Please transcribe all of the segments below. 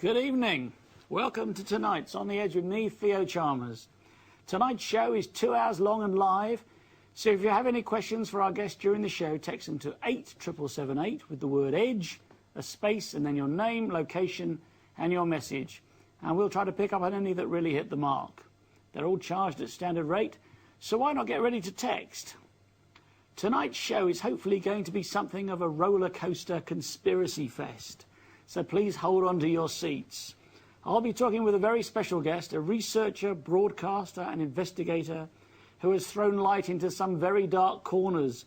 Good evening. Welcome to tonight's On the Edge with me, Theo Chalmers. Tonight's show is 2 hours long and live, so if you have any questions for our guest during the show, text them to 87778 with the word EDGE, a space, and then your name, location, and your message. And we'll try to pick up on any that really hit the mark. They're all charged at standard rate, so why not get ready to text? Tonight's show is hopefully going to be something of a roller coaster conspiracy fest, so please hold on to your seats. I'll be talking with a very special guest, a researcher, broadcaster, and investigator who has thrown light into some very dark corners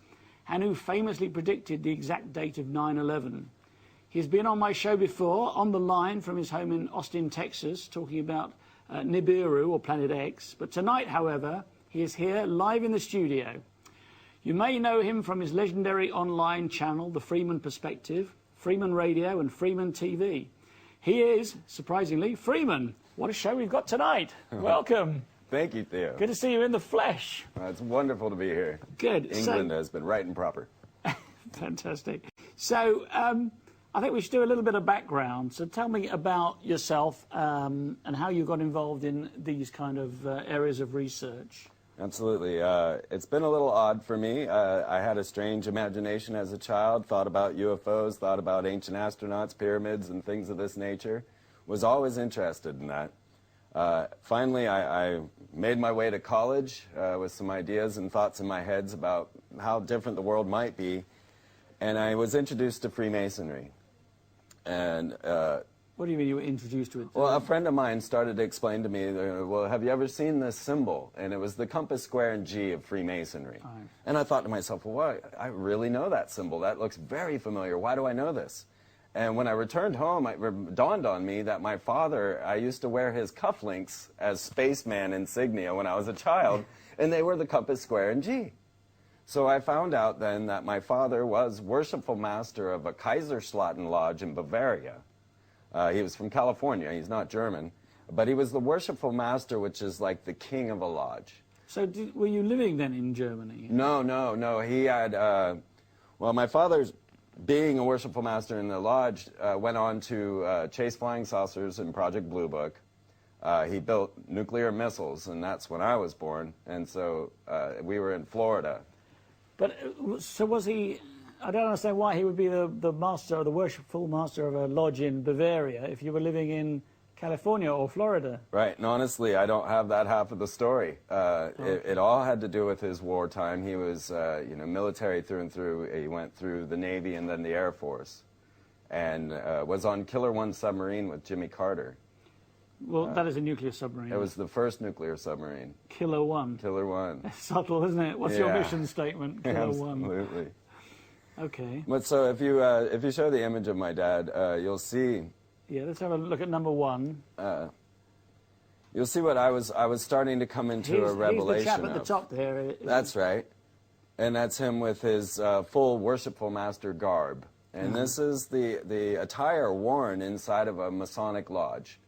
and who famously predicted the exact date of 9/11. He's been on my show before, on the line from his home in Austin, Texas, talking about Nibiru, or Planet X. But tonight, however, he is here live in the studio. You may know him from his legendary online channel, The Freeman Perspective, Freeman Radio, and Freeman TV. He is, surprisingly, Freeman. What a show we've got tonight. Welcome. Thank you, Theo. Good to see you in the flesh. It's wonderful to be here. Good. England has been right and proper. Fantastic. So, I think we should do a little bit of background. So tell me about yourself and how you got involved in these kind of areas of research. Absolutely. It's been a little odd for me. I had a strange imagination as a child, thought about UFOs, thought about ancient astronauts, pyramids, and things of this nature. Was always interested in that. Finally, I made my way to college with some ideas and thoughts in my head about how different the world might be, and I was introduced to Freemasonry. And what do you mean you were introduced to it? Well, a friend of mine started to explain to me, well, have you ever seen this symbol? And it was the compass, square, and G of Freemasonry. Right. And I thought to myself, well, I really know that symbol. That looks very familiar. Why do I know this? And when I returned home, it dawned on me that my father, I used to wear his cufflinks as spaceman insignia when I was a child, and they were the compass, square, and G. So I found out then that my father was worshipful master of a Kaiserslautern lodge in Bavaria. He was from California. He's not German. But he was the worshipful master, which is like the king of a lodge. So were you living then in Germany? No. He had, well, my father's being a worshipful master in the lodge went on to chase flying saucers in Project Blue Book. He built nuclear missiles, and that's when I was born. And so we were in Florida. But so was he? I don't understand why he would be the master or the worshipful master of a lodge in Bavaria if you were living in California or Florida. Right, and honestly, I don't have that half of the story. It all had to do with his wartime. He was, military through and through. He went through the Navy and then the Air Force, and was on Killer 1 submarine with Jimmy Carter. Well, that is a nuclear submarine. It was the first nuclear submarine. Killer 1. Killer 1. It's subtle, isn't it? What's your mission statement? Killer 1. Absolutely. Okay. But so if you show the image of my dad, you'll see. Yeah, let's have a look at number 1. You'll see what I was starting to come into a revelation. He's the chap at the top there. That's right, and that's him with his full worshipful master garb. And this is the attire worn inside of a Masonic lodge.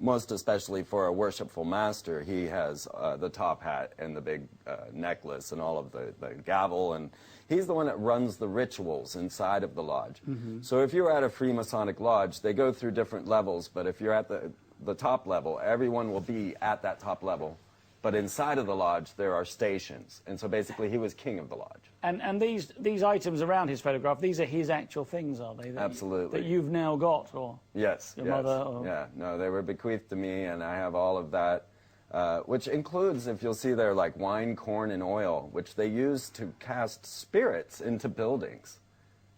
Most especially for a worshipful master, he has the top hat and the big necklace and all of the gavel, and he's the one that runs the rituals inside of the lodge. So if you're at a Freemasonic lodge, they go through different levels, but if you're at the top level, everyone will be at that top level. But inside of the lodge, there are stations, and so basically he was king of the lodge. And these items around his photograph, these are his actual things, are they? Absolutely. That you've now got, or yes, your mother? Or... Yeah, no, they were bequeathed to me, and I have all of that, which includes, if you'll see there, like wine, corn, and oil, which they use to cast spirits into buildings.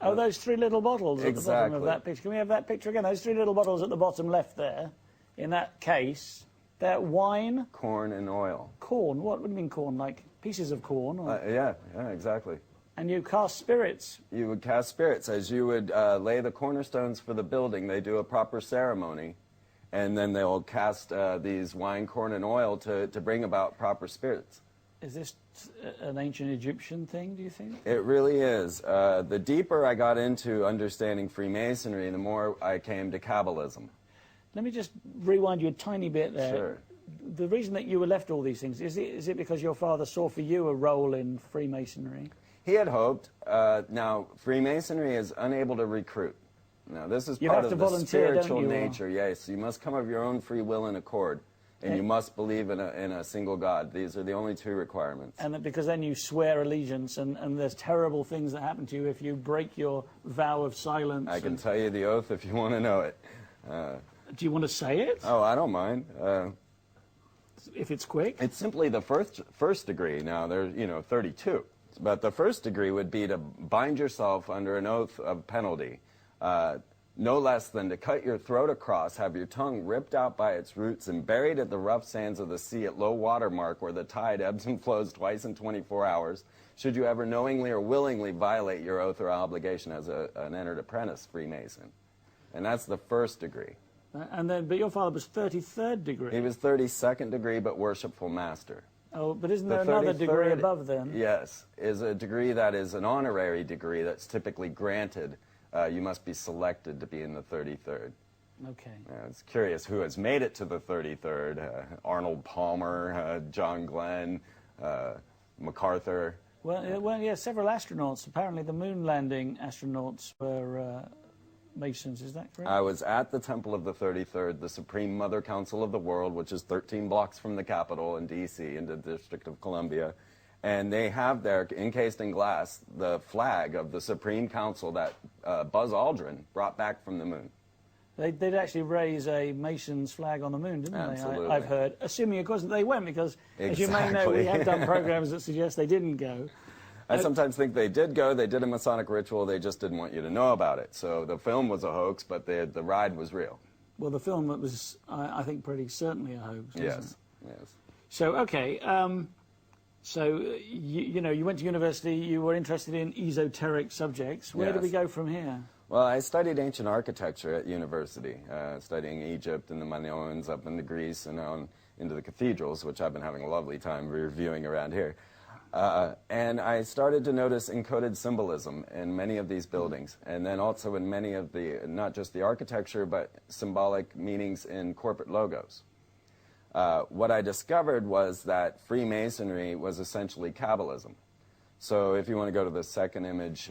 Oh, those 3 little bottles at exactly. the bottom of that picture. Can we have that picture again? Those 3 little bottles at the bottom left there, in that case. That wine? Corn and oil. Corn? What do you mean corn? Like pieces of corn? Or... Yeah, exactly. And you cast spirits? You would cast spirits. As you would lay the cornerstones for the building, they do a proper ceremony, and then they'll cast these wine, corn, and oil to bring about proper spirits. Is this an ancient Egyptian thing, do you think? It really is. The deeper I got into understanding Freemasonry, the more I came to Kabbalism. Let me just rewind you a tiny bit there. Sure. The reason that you were left all these things, is it because your father saw for you a role in Freemasonry? He had hoped. Now, Freemasonry is unable to recruit. No, this is You part have of to the volunteer, don't spiritual you, or- nature. Yes, you must come of your own free will and accord, and you must believe in a single God. These are the only two requirements. And because then you swear allegiance, and there's terrible things that happen to you if you break your vow of silence. I can tell you the oath if you want to know it. Do you want to say it? Oh, I don't mind. If it's quick? It's simply the first degree. Now, there's, 32. But the first degree would be to bind yourself under an oath of penalty, no less than to cut your throat across, have your tongue ripped out by its roots, and buried at the rough sands of the sea at low water mark, where the tide ebbs and flows twice in 24 hours, should you ever knowingly or willingly violate your oath or obligation as an entered apprentice Freemason. And that's the first degree. But your father was 33rd degree. He was 32nd degree, but worshipful master. Oh, but isn't there another degree above them? Yes, is a degree that is an honorary degree that's typically granted. You must be selected to be in the 33rd. Okay. It's curious who has made it to the 33rd. Arnold Palmer, John Glenn, MacArthur. Well, yeah, several astronauts. Apparently the moon landing astronauts were Masons, is that correct? I was at the Temple of the 33rd, the Supreme Mother Council of the World, which is 13 blocks from the Capitol in D.C. in the District of Columbia. And they have there, encased in glass, the flag of the Supreme Council that Buzz Aldrin brought back from the moon. They'd actually raise a Mason's flag on the moon, didn't Absolutely. they? I've heard. Assuming, of course, that they went, because, as you may know, Exactly. we have done programs that suggest they didn't go. I sometimes think they did go. They did a Masonic ritual. They just didn't want you to know about it. So the film was a hoax, but the ride was real. Well, the film was, I think, pretty certainly a hoax, wasn't Yes, it? yes. So, okay, you went to university, you were interested in esoteric subjects. Where do Yes. we go from here? Well, I studied ancient architecture at university, studying Egypt and the Minoans up into Greece and on into the cathedrals, which I've been having a lovely time reviewing around here. And I started to notice encoded symbolism in many of these buildings, and then also in many of the, not just the architecture, but symbolic meanings in corporate logos. What I discovered was that Freemasonry was essentially Kabbalism. So if you want to go to the second image.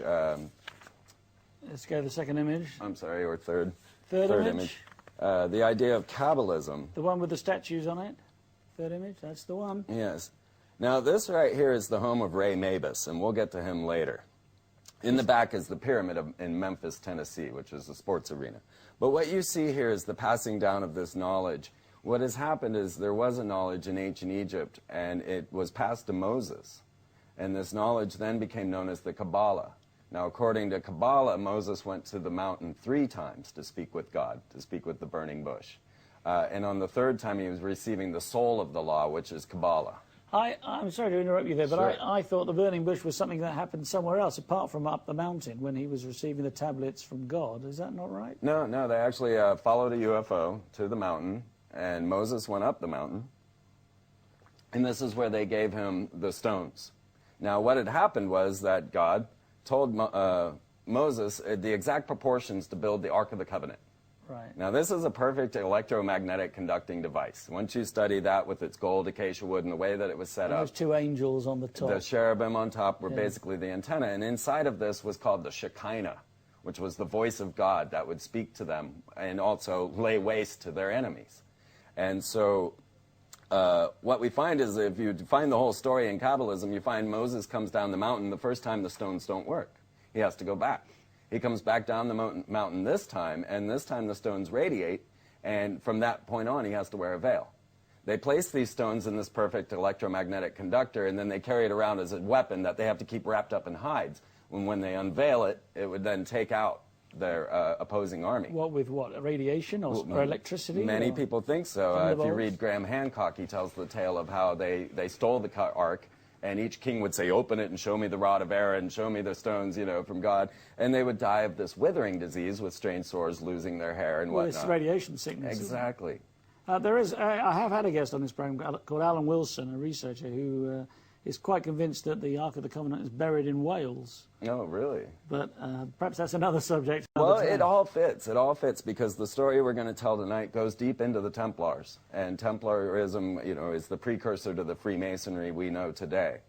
Let's go to the second image. I'm sorry, or third. Third image. The idea of Kabbalism. The one with the statues on it? Third image, that's the one. Yes. Now, this right here is the home of Ray Mabus, and we'll get to him later. In the back is the pyramid in Memphis, Tennessee, which is a sports arena. But what you see here is the passing down of this knowledge. What has happened is there was a knowledge in ancient Egypt, and it was passed to Moses. And this knowledge then became known as the Kabbalah. Now, according to Kabbalah, Moses went to the mountain 3 times to speak with God, to speak with the burning bush. And on the 3rd time, he was receiving the soul of the law, which is Kabbalah. I'm sorry to interrupt you there, but Sure. I thought the burning bush was something that happened somewhere else, apart from up the mountain, when he was receiving the tablets from God. Is that not right? No, they actually followed a UFO to the mountain, and Moses went up the mountain. And this is where they gave him the stones. Now, what had happened was that God told Moses the exact proportions to build the Ark of the Covenant. Right. Now, this is a perfect electromagnetic conducting device. Once you study that with its gold acacia wood and the way that it was set And up, those 2 angels on the top. the cherubim on top were basically the antenna, and inside of this was called the Shekinah, which was the voice of God that would speak to them and also lay waste to their enemies. And so what we find is, if you find the whole story in Kabbalism, you find Moses comes down the mountain. The first time the stones don't work. He has to go back. He comes back down the mountain this time, and this time the stones radiate, and from that point on he has to wear a veil. They place these stones in this perfect electromagnetic conductor, and then they carry it around as a weapon that they have to keep wrapped up in hides. When they unveil it, it would then take out their opposing army. What with what? Radiation or electricity? Many or people think so. If you read Graham Hancock, he tells the tale of how they stole the ark, and each king would say, "Open it and show me the rod of Aaron, show me the stones, from God." And they would die of this withering disease with strange sores, losing their hair and whatnot. It's radiation sickness. Exactly. There is. I have had a guest on this program called Alan Wilson, a researcher who is quite convinced that the Ark of the Covenant is buried in Wales. Oh, really? But perhaps that's another subject. Well, it all fits. It all fits because the story we're going to tell tonight goes deep into the Templars. And Templarism, is the precursor to the Freemasonry we know today.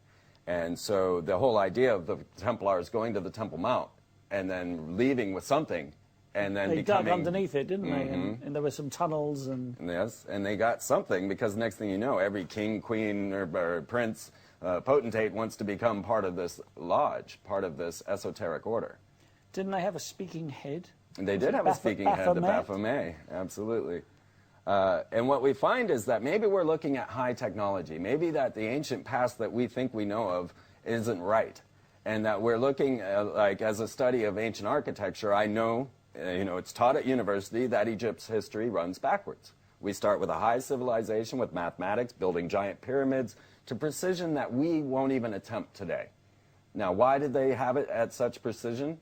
And so the whole idea of the Templars going to the Temple Mount and then leaving with something and then they becoming... dug underneath it, didn't they? And there were some tunnels and... Yes, and they got something, because next thing you know, every king, queen, or prince, potentate wants to become part of this lodge, part of this esoteric order. Didn't they have a speaking head? They did have a speaking head, the Baphomet, absolutely. And what we find is that maybe we're looking at high technology. Maybe that the ancient past that we think we know of isn't right. And that we're looking, like, as a study of ancient architecture, I know, it's taught at university that Egypt's history runs backwards. We start with a high civilization with mathematics, building giant pyramids, to precision that we won't even attempt today. Now, why did they have it at such precision?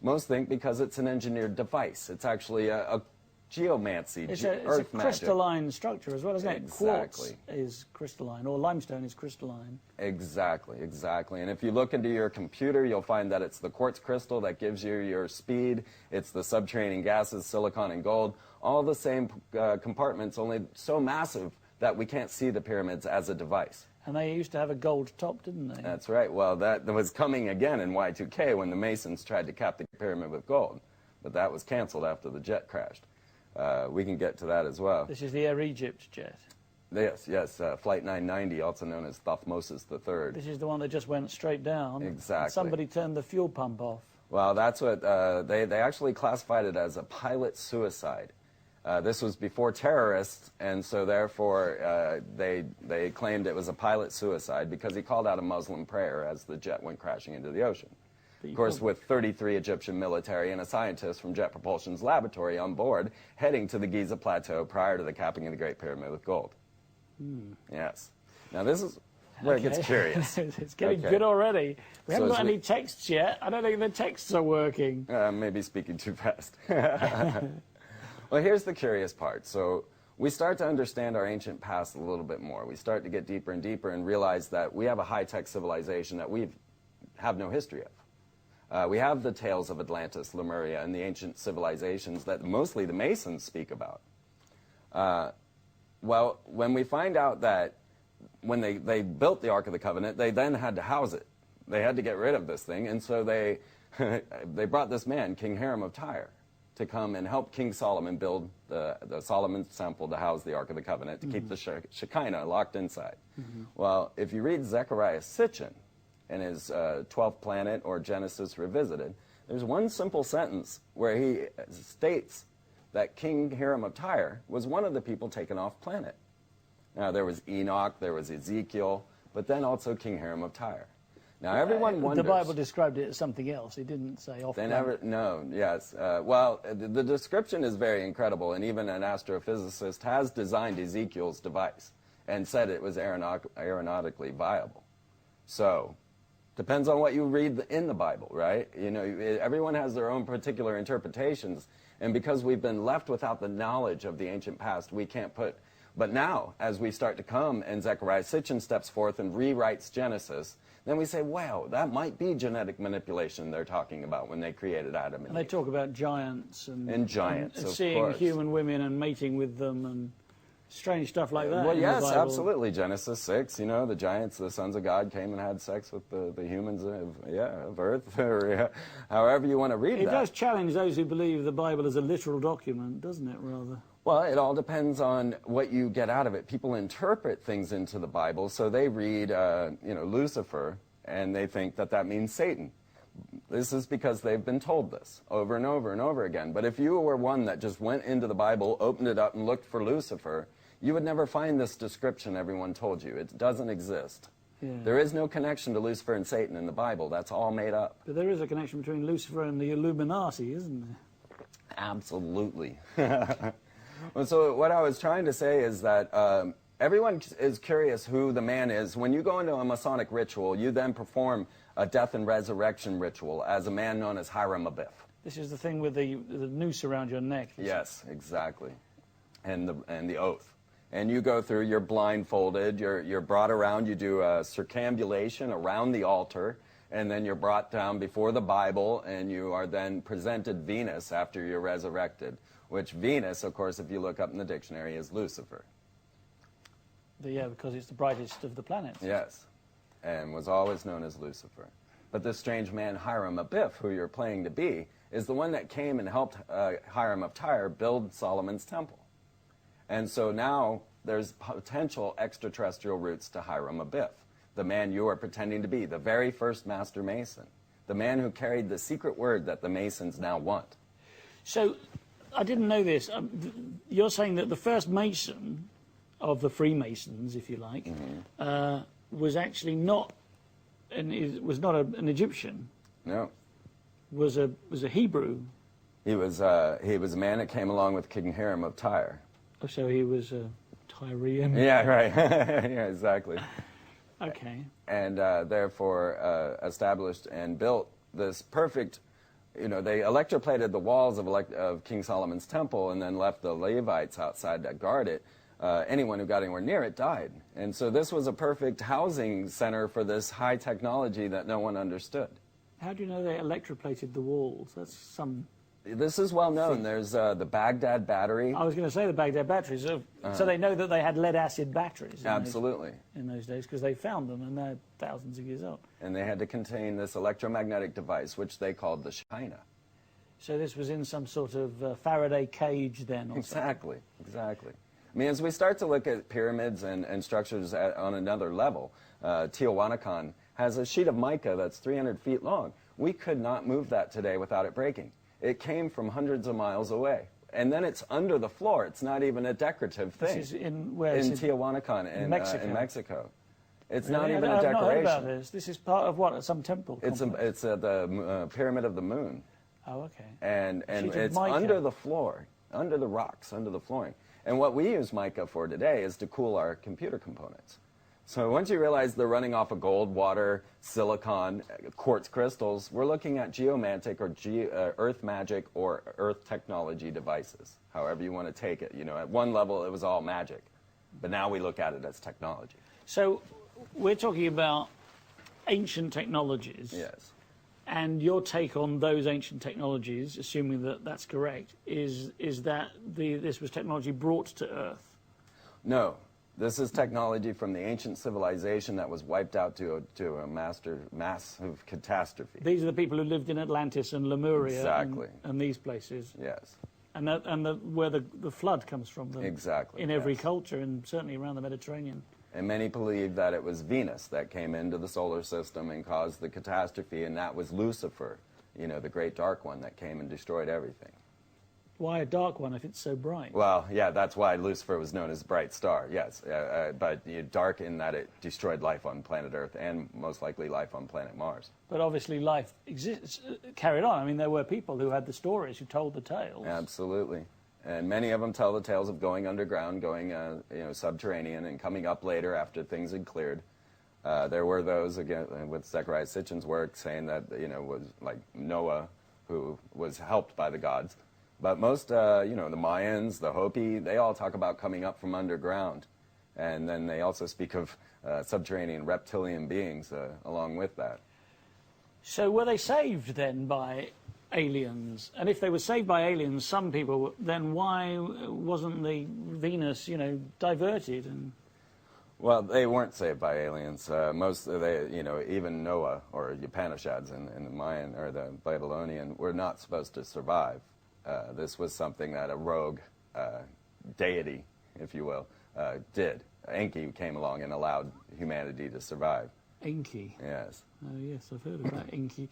Most think because it's an engineered device. It's actually a geomancy, it's earth a magic. crystalline structure as well, isn't it? Exactly. Quartz is crystalline, or limestone is crystalline. Exactly, exactly. And if you look into your computer, you'll find that it's the quartz crystal that gives you your speed. It's the subterranean gases, silicon and gold, all the same compartments, only so massive that we can't see the pyramids as a device. And they used to have a gold top, didn't they? That's right. Well, that was coming again in Y2K when the Masons tried to cap the pyramid with gold. But that was canceled after the jet crashed. We can get to that as well. This is the Air Egypt jet. Yes, Flight 990, also known as Thutmose III. This is the one that just went straight down. Exactly. And somebody turned the fuel pump off. Well, that's what they actually classified it as a pilot suicide. This was before terrorists, and so therefore they claimed it was a pilot suicide because he called out a Muslim prayer as the jet went crashing into the ocean. Of course, with 33 Egyptian military and a scientist from Jet Propulsion's laboratory on board, heading to the Giza Plateau prior to the capping of the Great Pyramid with gold. Yes. Now, this is where it gets curious. It's getting good already. We haven't got any texts yet. I don't think the texts are working. Maybe speaking too fast. Well, here's the curious part. So we start to understand our ancient past a little bit more. We start to get deeper and deeper and realize that we have a high-tech civilization that we have no history of. We have the tales of Atlantis, Lemuria, and the ancient civilizations that mostly the Masons speak about. Well, when we find out that when they built the Ark of the Covenant, they then had to house it. They had to get rid of this thing, and so they brought this man, King Hiram of Tyre, to come and help King Solomon build the Solomon's Temple to house the Ark of the Covenant, to keep the Shekinah locked inside. Well, if you read Zechariah Sitchin in his 12th Planet or Genesis Revisited, there's one simple sentence where he states that King Hiram of Tyre was one of the people taken off planet. Now, there was Enoch, there was Ezekiel, but then also King Hiram of Tyre. Now, everyone wonders... The Bible described it as something else. It didn't say off planet. No, yes. Well, the description is very incredible, and even an astrophysicist has designed Ezekiel's device and said it was aeronautically viable. So, depends on what you read in the Bible, right? You know, everyone has their own particular interpretations, and because we've been left without the knowledge of the ancient past, we can't put... But now, as we start to come, and Zechariah Sitchin steps forth and rewrites Genesis, then we say, wow, that might be genetic manipulation they're talking about when they created Adam and Eve. They talk about giants and giants, and of seeing course. Human women and mating with them and strange stuff like that. Well, in yes, the Bible. absolutely. Genesis 6, you know, the giants, the sons of God came and had sex with the humans of Earth, or however you want to read It that. does challenge those who believe the Bible is a literal document, doesn't it, rather? Well, it all depends on what you get out of it. People interpret things into the Bible, so they read, Lucifer, and they think that that means Satan. This is because they've been told this over and over and over again. But if you were one that just went into the Bible, opened it up, and looked for Lucifer, you would never find this description everyone told you. It doesn't exist. Yeah. There is no connection to Lucifer and Satan in the Bible. That's all made up. But there is a connection between Lucifer and the Illuminati, isn't there? Absolutely. Well, so what I was trying to say is that everyone is curious who the man is. When you go into a Masonic ritual, you then perform a death and resurrection ritual as a man known as Hiram Abiff. This is the thing with the noose around your neck. Yes, exactly. And the oath. And you go through, you're blindfolded, you're brought around, you do a circambulation around the altar, and then you're brought down before the Bible, and you are then presented Venus after you're resurrected, which Venus, of course, if you look up in the dictionary, is Lucifer. Yeah, because it's the brightest of the planets. Yes, and was always known as Lucifer. But this strange man, Hiram Abiff, who you're playing to be, is the one that came and helped Hiram of Tyre build Solomon's temple. And so now there's potential extraterrestrial roots to Hiram Abiff, the man you are pretending to be, the very first master mason, the man who carried the secret word that the Masons now want. So, I didn't know this. You're saying that the first Mason of the Freemasons, if you like, was actually not an Egyptian. No. Was a Hebrew. He was a man that came along with King Hiram of Tyre. Oh, so he was a Tyrian. Yeah, right. Yeah, exactly. Okay. And therefore established and built this perfect, they electroplated the walls of King Solomon's temple and then left the Levites outside to guard it. Anyone who got anywhere near it died. And so this was a perfect housing center for this high technology that no one understood. How do you know they electroplated the walls? That's some... This is well known. There's the Baghdad battery. I was going to say the Baghdad batteries. So they know that they had lead-acid batteries. Absolutely. In those days, because they found them, and they're thousands of years old. And they had to contain this electromagnetic device, which they called the Shekinah. So this was in some sort of Faraday cage then? Or exactly, exactly. I mean, as we start to look at pyramids and structures on another level, Teotihuacan has a sheet of mica that's 300 feet long. We could not move that today without it breaking. It came from hundreds of miles away. And then it's under the floor. It's not even a decorative thing. This is in where? In Teotihuacan, in Mexico. It's really? not even a decoration. I've not heard about this. This is part of what? Some temple complex? It's the Pyramid of the Moon. Oh, okay. And it's under the floor, under the rocks, under the flooring. And what we use mica for today is to cool our computer components. So once you realize they're running off of gold, water, silicon, quartz crystals, we're looking at geomantic or earth magic or earth technology devices, however you want to take it. At one level it was all magic, but now we look at it as technology. So we're talking about ancient technologies. Yes. And your take on those ancient technologies, assuming that that's correct, is that this was technology brought to Earth? No. This is technology from the ancient civilization that was wiped out to a massive catastrophe. These are the people who lived in Atlantis and Lemuria. Exactly. And these places. Yes. And where the flood comes from them. Exactly. In every culture, and certainly around the Mediterranean. And many believe that it was Venus that came into the solar system and caused the catastrophe, and that was Lucifer, the great dark one that came and destroyed everything. Why a dark one if it's so bright? Well, yeah, that's why Lucifer was known as a bright star, yes. But dark in that it destroyed life on planet Earth and most likely life on planet Mars. But obviously life carried on. I mean, there were people who had the stories, who told the tales. Absolutely. And many of them tell the tales of going underground, going subterranean, and coming up later after things had cleared. There were those, again, with Zechariah Sitchin's work, saying that, was like Noah, who was helped by the gods. But most, the Mayans, the Hopi, they all talk about coming up from underground. And then they also speak of subterranean reptilian beings along with that. So were they saved then by aliens? And if they were saved by aliens, some people, then why wasn't the Venus, diverted? Well, they weren't saved by aliens. Even Noah or Upanishads in the Mayan or the Babylonian were not supposed to survive. This was something that a rogue deity, if you will, did. Enki came along and allowed humanity to survive. Enki? Yes. Oh, yes, I've heard about Enki.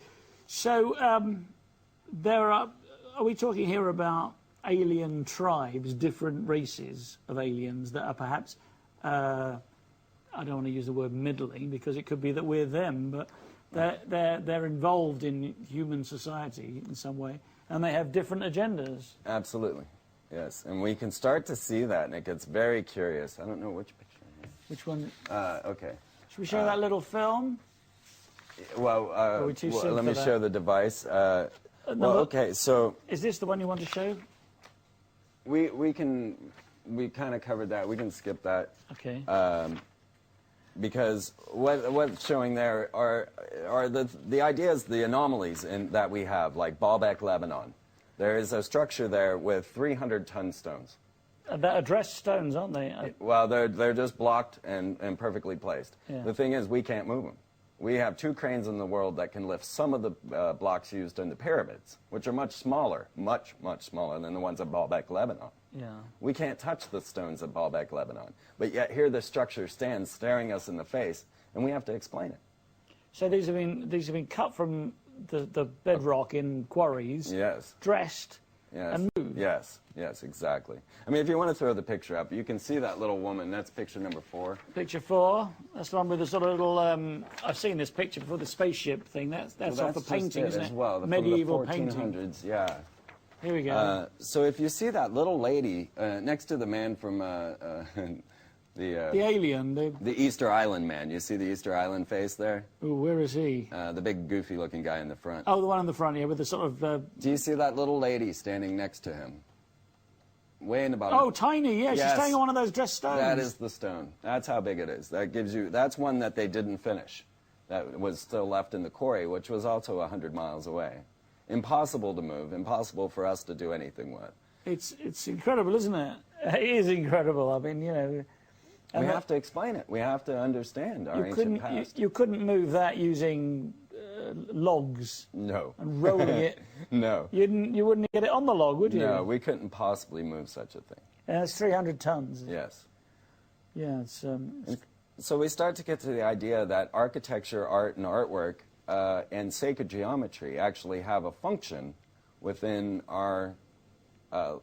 So, are we talking here about alien tribes, different races of aliens that are perhaps, I don't want to use the word middling because it could be that we're them, but they're involved in human society in some way, and they have different agendas. Absolutely, yes. And we can start to see that, and it gets very curious. I don't know which picture. Which one? Okay. Should we show that little film? Well, let me show the device. Okay, so... Is this the one you want to show? We kind of covered that. We can skip that. Okay. Because what's showing there are the ideas, the anomalies that we have, like Baalbek, Lebanon. There is a structure there with 300-ton stones. They're addressed stones, aren't they? Well, they're just blocked and perfectly placed. Yeah. The thing is, we can't move them. We have 2 cranes in the world that can lift some of the blocks used in the pyramids, which are much smaller than the ones at Baalbek, Lebanon. Yeah. We can't touch the stones at Baalbek, Lebanon. But yet here the structure stands staring us in the face, and we have to explain it. So these have been cut from the bedrock in quarries. Yes. Dressed. Yes. And moved. Yes, exactly. I mean, if you want to throw the picture up, you can see that little woman. That's picture number 4. Picture 4. That's the one with the sort of little. I've seen this picture before, the spaceship thing. That's off the painting, isn't it? Well, medieval from the 1400s, painting. yeah. Here we go. So if you see that little lady next to the man from the alien. The Easter Island man. You see the Easter Island face there? Ooh, where is he? The big goofy-looking guy in the front. Oh, the one in the front, yeah, with the sort of. Do you see that little lady standing next to him? Way in the bottom. Oh, tiny, yeah. Yes. She's standing on one of those dressed stones. That is the stone. That's how big it is. That gives you. That's one that they didn't finish. That was still left in the quarry, which was also 100 miles away. Impossible to move. Impossible for us to do anything with. It's incredible, isn't it? It is incredible. I mean, you know. We have to explain it. We have to understand our ancient past. You couldn't move that using logs. No. And rolling it. No. You wouldn't get it on the log, would you? No, we couldn't possibly move such a thing. It's 300 tons. Yes. Yeah, it's so we start to get to the idea that architecture, art, and artwork and sacred geometry actually have a function within our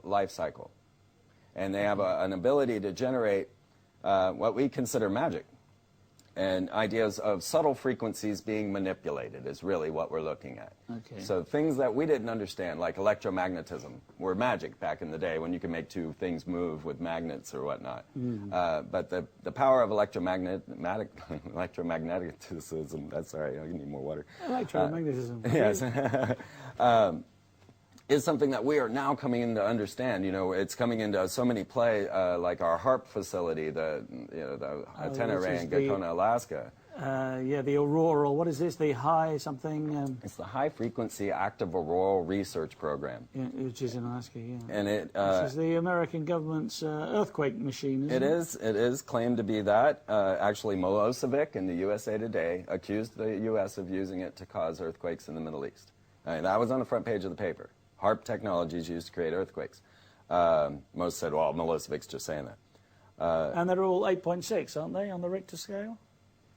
life cycle. And they have an ability to generate what we consider magic. And ideas of subtle frequencies being manipulated is really what we're looking at. Okay. So things that we didn't understand, like electromagnetism, were magic back in the day when you could make 2 things move with magnets or whatnot. But the power of electromagnetism, that's all right, I need more water. Electromagnetism. Yes. Is something that we are now coming in to understand. You know, it's coming into so many play, like our HARP facility, the antenna array in Gacona, Alaska. Yeah, the auroral. What is this? The high something? It's the High Frequency Active Auroral Research Program. Yeah, which is in Alaska. Yeah. And it. Which is the American government's earthquake machine. Isn't it? It is claimed to be that. Actually, Milosevic in the USA Today accused the U.S. of using it to cause earthquakes in the Middle East. That was on the front page of the paper. HARP technology is used to create earthquakes. Most said, well, Milosevic's just saying that. And they're all 8.6, aren't they, on the Richter scale?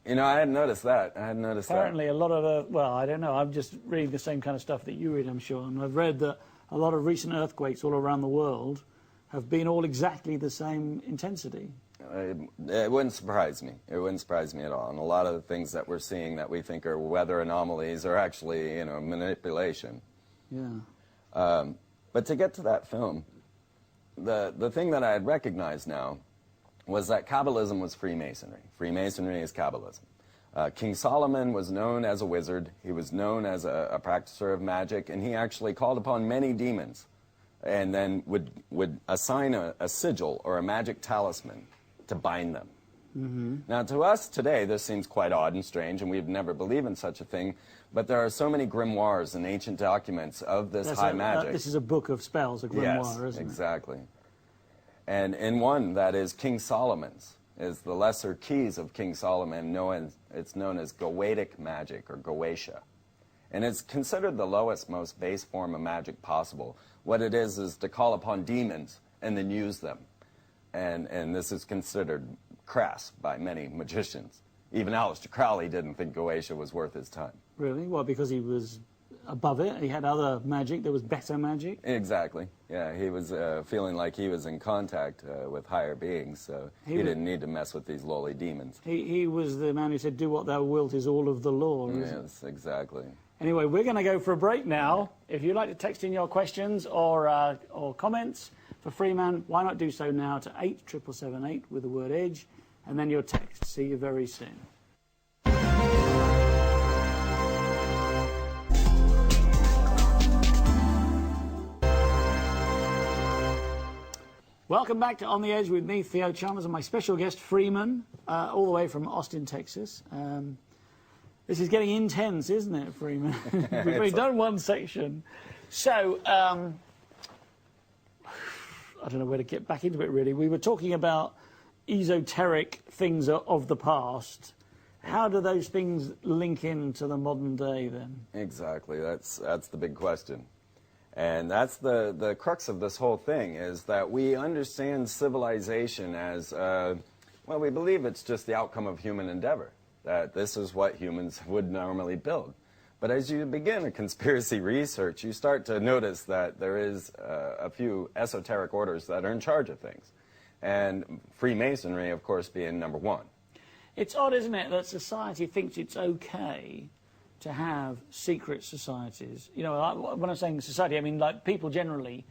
You know, I hadn't noticed that. Apparently, a lot of well, I don't know. I'm just reading the same kind of stuff that you read, I'm sure. And I've read that a lot of recent earthquakes all around the world have been all exactly the same intensity. It wouldn't surprise me. It wouldn't surprise me at all. And a lot of the things that we're seeing that we think are weather anomalies are actually, you know, manipulation. Yeah. But to get to that film, the thing that I had recognized now was that Kabbalism was Freemasonry. Freemasonry is Kabbalism. King Solomon was known as a wizard. He was known as a practicer of magic, and he actually called upon many demons and then would assign a sigil or a magic talisman to bind them. Mm-hmm. Now, to us today, this seems quite odd and strange, and we've never believed in such a thing, but there are so many grimoires and ancient documents of this high magic. This is a book of spells, a grimoire, yes, isn't it? Exactly. And in one that is King Solomon's, is the lesser keys of King Solomon, it's known as Goetic magic, or Goetia. And it's considered the lowest, most base form of magic possible. What it is to call upon demons and then use them. And this is considered crass by many magicians. Even Aleister Crowley didn't think Goetia was worth his time. Really? Well, because he was above it. He had other magic. There was better magic. Exactly. Yeah, he was feeling like he was in contact with higher beings, so he didn't need to mess with these lowly demons. He was the man who said, "Do what thou wilt is all of the law." Yes, exactly. Anyway, we're going to go for a break now. If you'd like to text in your questions or comments for Freeman, why not do so now to 87778 with the word EDGE, and then your text. See you very soon. Welcome back to On the Edge with me, Theo Chalmers, and my special guest, Freeman, all the way from Austin, Texas. This is getting intense, isn't it, Freeman? We've done one section. So, I don't know where to get back into it, really. We were talking about esoteric things of the past, How do those things link into the modern day then? Exactly. That's the big question. And that's the crux of this whole thing, is that we understand civilization as, well, we believe it's just the outcome of human endeavor, that this is what humans would normally build. But as you begin a conspiracy research, you start to notice that there is a few esoteric orders that are in charge of things. And Freemasonry, of course, being number one. It's odd, isn't it, that society thinks it's okay to have secret societies. You know, when I'm saying society, I mean like people generally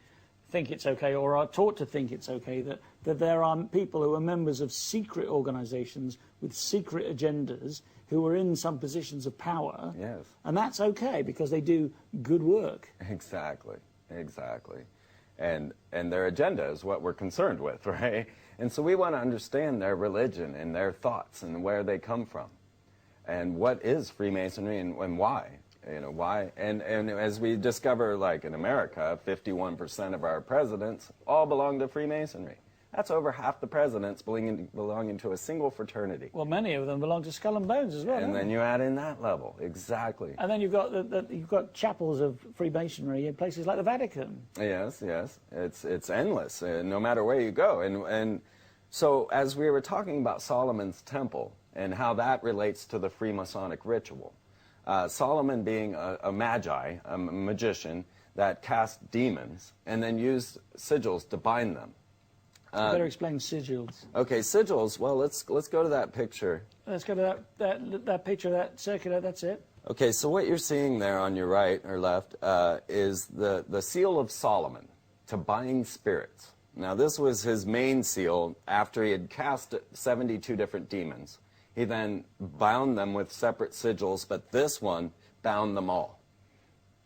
think it's okay, or are taught to think it's okay, that there are people who are members of secret organizations with secret agendas who are in some positions of power. Yes. And that's okay because they do good work. Exactly. And their agenda is what we're concerned with, right? And so we want to understand their religion and their thoughts and where they come from. And what is Freemasonry and why? You know, why? And as we discover, like in America, 51% of our presidents all belong to Freemasonry. That's over half the presidents belonging to a single fraternity. Well, many of them belong to Skull and Bones as well. And then you add in that level, exactly. And then you've got chapels of Freemasonry in places like the Vatican. Yes. It's endless, no matter where you go. And so as we were talking about Solomon's temple and how that relates to the Freemasonic ritual, Solomon being a magi, a magician that cast demons and then used sigils to bind them. You better explain sigils. Okay, sigils. Well, let's go to that picture. Let's go to that picture, that circular. That's it. Okay, so what you're seeing there on your right or left is the seal of Solomon to bind spirits. Now, this was his main seal after he had cast 72 different demons. He then bound them with separate sigils, but this one bound them all.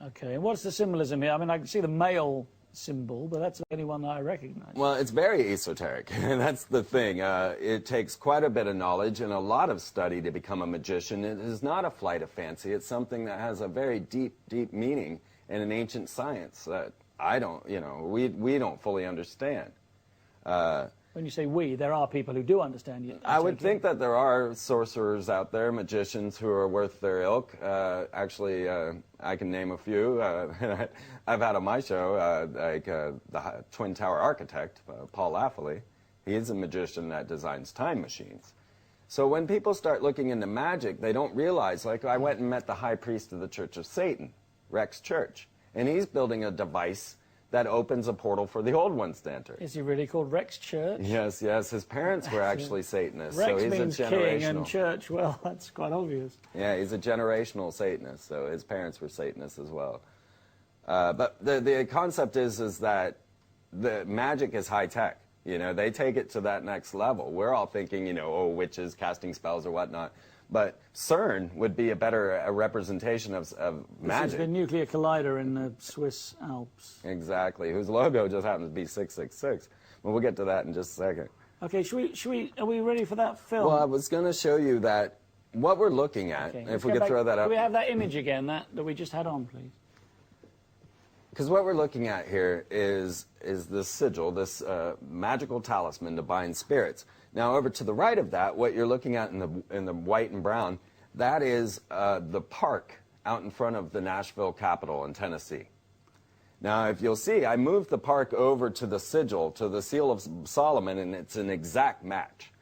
Okay, and what's the symbolism here? I mean, I can see the male symbol, but that's the only one that I recognize. Well, it's very esoteric, and that's the thing. It takes quite a bit of knowledge and a lot of study to become a magician. It is not a flight of fancy. It's something that has a very deep, deep meaning in an ancient science that we don't fully understand. When you say we, there are people who do understand you. I would think that there are sorcerers out there, magicians who are worth their ilk. Actually, I can name a few. I've had on my show, the Twin Tower architect, Paul Lafley. He's a magician that designs time machines. So when people start looking into magic, they don't realize, like I went and met the high priest of the Church of Satan, Rex Church, and he's building a device that opens a portal for the old ones to enter. Is he really called Rex Church? Yes. His parents were actually Satanists. Rex so he's means a generational. king and church. Well, that's quite obvious. Yeah, he's a generational Satanist, so his parents were Satanists as well. But the concept is that the magic is high tech. You know, they take it to that next level. We're all thinking, witches casting spells or whatnot. But CERN would be a better representation of magic. This is the nuclear collider in the Swiss Alps. Exactly, whose logo just happens to be 666. Well, we'll get to that in just a second. Okay, are we ready for that film? Well, I was going to show you that what we're looking at, okay, if we could throw that up. Can we have that image again, that we just had on, please? Because what we're looking at here is this sigil, this magical talisman to bind spirits. Now, over to the right of that, what you're looking at in the white and brown, that is the park out in front of the Nashville Capitol in Tennessee. Now, if you'll see, I moved the park over to the sigil, to the seal of Solomon, and it's an exact match.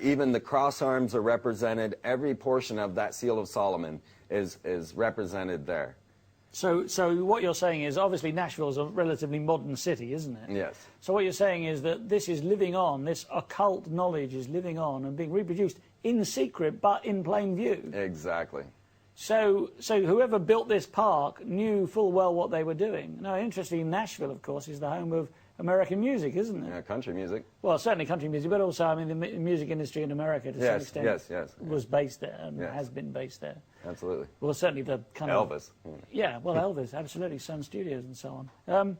Even the cross arms are represented. Every portion of that seal of Solomon is represented there. So what you're saying is, obviously Nashville's a relatively modern city, isn't it? Yes. So what you're saying is that this is living on, this occult knowledge is living on and being reproduced in secret, but in plain view. Exactly. So whoever built this park knew full well what they were doing. Now, interestingly, Nashville, of course, is the home of American music, isn't it? Yeah, country music. Well, certainly country music, but also, I mean, the music industry in America, to some extent, was based there and has been based there. Absolutely. Well, certainly the kind of... Elvis. Yeah, well, Elvis, absolutely, Sun Studios and so on.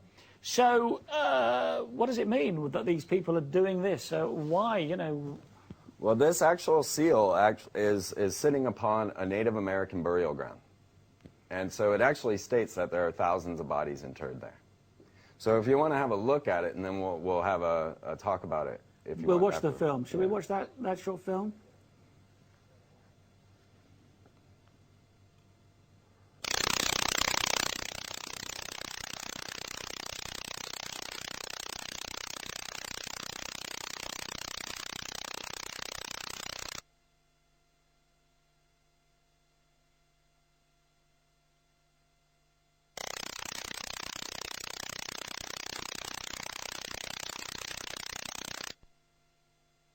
What does it mean that these people are doing this? Why, Well, this actual seal is sitting upon a Native American burial ground. And so it actually states that there are thousands of bodies interred there. So if you want to have a look at it, and then we'll have a talk about it. If you we'll want watch the film. Should we watch that short film?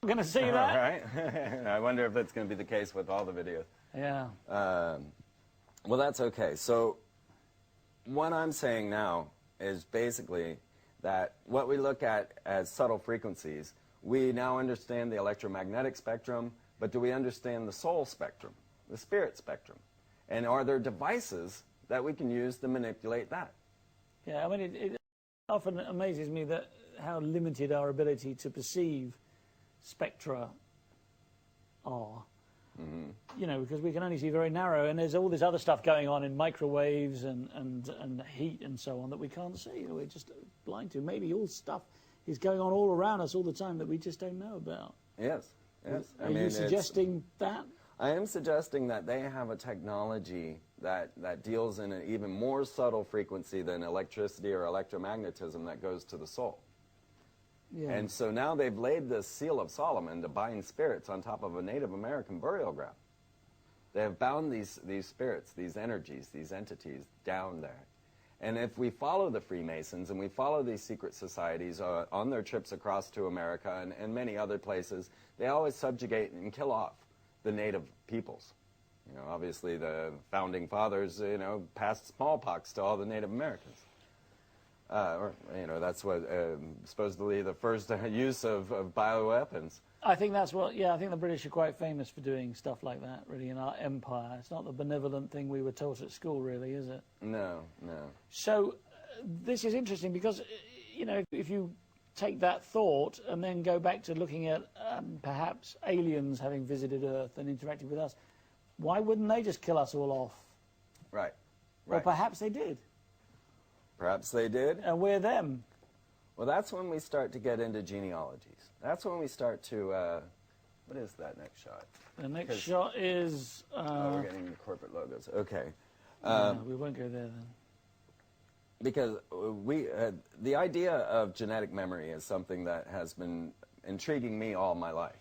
I'm going to see All that. right. I wonder if that's going to be the case with all the videos. Yeah. Well, that's okay. So what I'm saying now is basically that what we look at as subtle frequencies, we now understand the electromagnetic spectrum, but do we understand the soul spectrum, the spirit spectrum? And are there devices that we can use to manipulate that? Yeah, I mean, it often amazes me that how limited our ability to perceive spectra are. You know, because we can only see very narrow, and there's all this other stuff going on in microwaves and heat and so on that we can't see. You know, we're just blind to. Maybe all stuff is going on all around us all the time that we just don't know about. Yes, yes. Are you suggesting that? I am suggesting that they have a technology that deals in an even more subtle frequency than electricity or electromagnetism that goes to the soul. Yeah. And so now they've laid this seal of Solomon to bind spirits on top of a Native American burial ground. They have bound these spirits, these energies, these entities down there. And if we follow the Freemasons and we follow these secret societies on their trips across to America and many other places, they always subjugate and kill off the native peoples. You know, obviously the founding fathers, you know, passed smallpox to all the Native Americans. Or, you know, that's what supposedly the first use of bioweapons. I think that's what, yeah, I think the British are quite famous for doing stuff like that, really, in our empire. It's not the benevolent thing we were taught at school, really, is it? No, no. So this is interesting because, you know, if you take that thought and then go back to looking at perhaps aliens having visited Earth and interacted with us, why wouldn't they just kill us all off? Right, Or perhaps they did. Perhaps they did. And we're them. Well, that's when we start to get into genealogies. That's when we start to, what is that next shot? The next shot is... we're getting the corporate logos. Okay. We won't go there then. Because the idea of genetic memory is something that has been intriguing me all my life.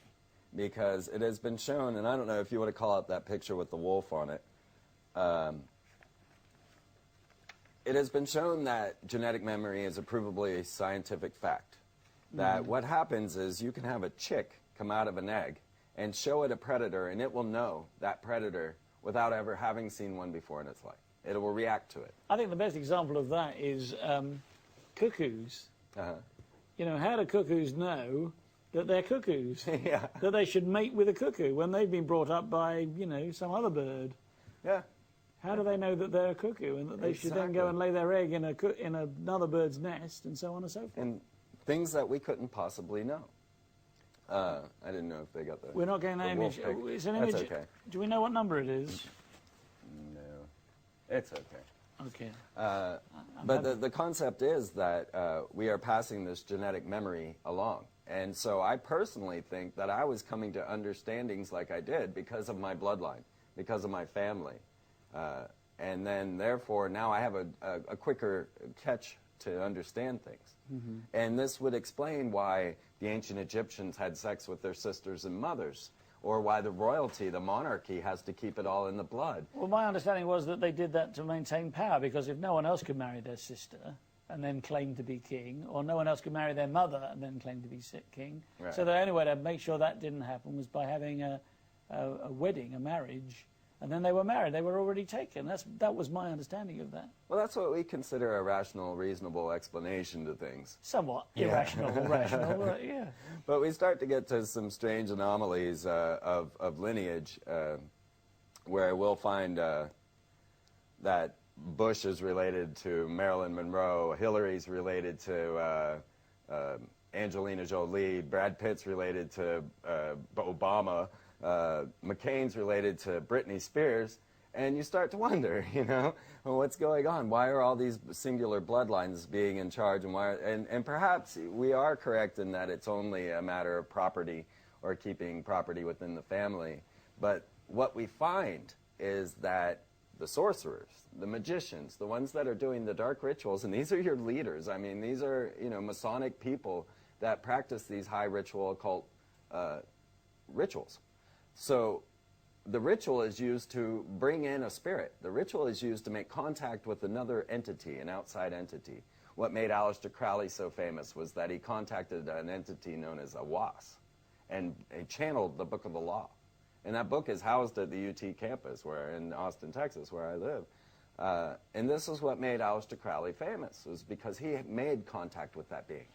Because it has been shown, and I don't know if you want to call out that picture with the wolf on it, it has been shown that genetic memory is a provably scientific fact. That what happens is you can have a chick come out of an egg and show it a predator, and it will know that predator without ever having seen one before in its life. It will react to it. I think the best example of that is cuckoos. You know, how do cuckoos know that they're cuckoos? Yeah. That they should mate with a cuckoo when they've been brought up by, you know, some other bird? Yeah. How do they know that they're a cuckoo and that they should then go and lay their egg in another bird's nest and so on and so forth? And things that we couldn't possibly know. I didn't know if they got the... We're not getting that image. It's an image. That's okay. Do we know what number it is? No. It's okay. Okay. But the concept is that we are passing this genetic memory along. And so I personally think that I was coming to understandings like I did because of my bloodline, because of my family. And then, therefore, now I have a quicker catch to understand things. And this would explain why the ancient Egyptians had sex with their sisters and mothers, or why the royalty, the monarchy, has to keep it all in the blood. Well, my understanding was that they did that to maintain power, because if no one else could marry their sister and then claim to be king, or no one else could marry their mother and then claim to be king, so the only way to make sure that didn't happen was by having a wedding, a marriage, and then they were married. They were already taken. That was my understanding of that. Well, that's what we consider a rational, reasonable explanation to things. Somewhat irrational, rational, but yeah. But we start to get to some strange anomalies of lineage, where we'll find that Bush is related to Marilyn Monroe, Hillary's related to Angelina Jolie, Brad Pitt's related to Obama, McCain's related to Britney Spears, and you start to wonder, you know, well, what's going on? Why are all these singular bloodlines being in charge, and perhaps we are correct in that it's only a matter of property or keeping property within the family. But what we find is that the sorcerers, the magicians, the ones that are doing the dark rituals, and these are your leaders. I mean, these are, you know, Masonic people that practice these high ritual occult rituals. So the ritual is used to bring in a spirit. The ritual is used to make contact with another entity, an outside entity. What made Aleister Crowley so famous was that he contacted an entity known as a was. and channeled the Book of the Law. And that book is housed at the UT campus in Austin, Texas, where I live. And this is what made Aleister Crowley famous, was because he made contact with that being.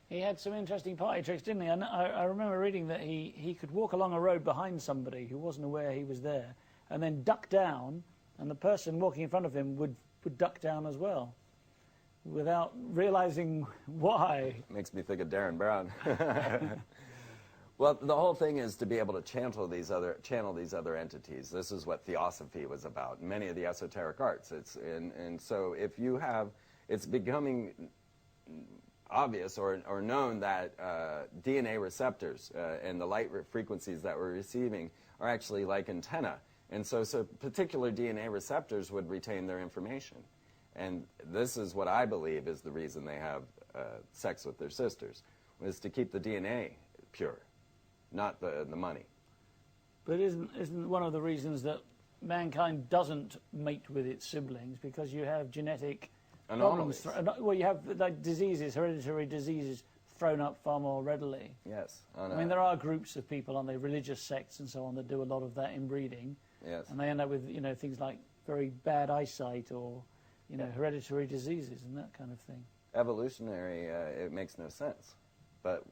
He had some interesting party tricks, didn't he? I remember reading that he could walk along a road behind somebody who wasn't aware he was there, and then duck down, and the person walking in front of him would duck down as well, without realizing why. Makes me think of Darren Brown. Well, the whole thing is to be able to channel these other entities. This is what theosophy was about, many of the esoteric arts. And so if you have, it's becoming obvious or known that DNA receptors and the light frequencies that we're receiving are actually like antenna. And so particular DNA receptors would retain their information. And this is what I believe is the reason they have sex with their sisters, was to keep the DNA pure, not the money. But isn't one of the reasons that mankind doesn't mate with its siblings because you have genetic anomalies? Problems? Well, you have like diseases, hereditary diseases, thrown up far more readily. Yes. I mean, there are groups of people, aren't they, religious sects and so on, that do a lot of that inbreeding. Yes. And they end up with, things like very bad eyesight or, hereditary diseases and that kind of thing. Evolutionary, it makes no sense. But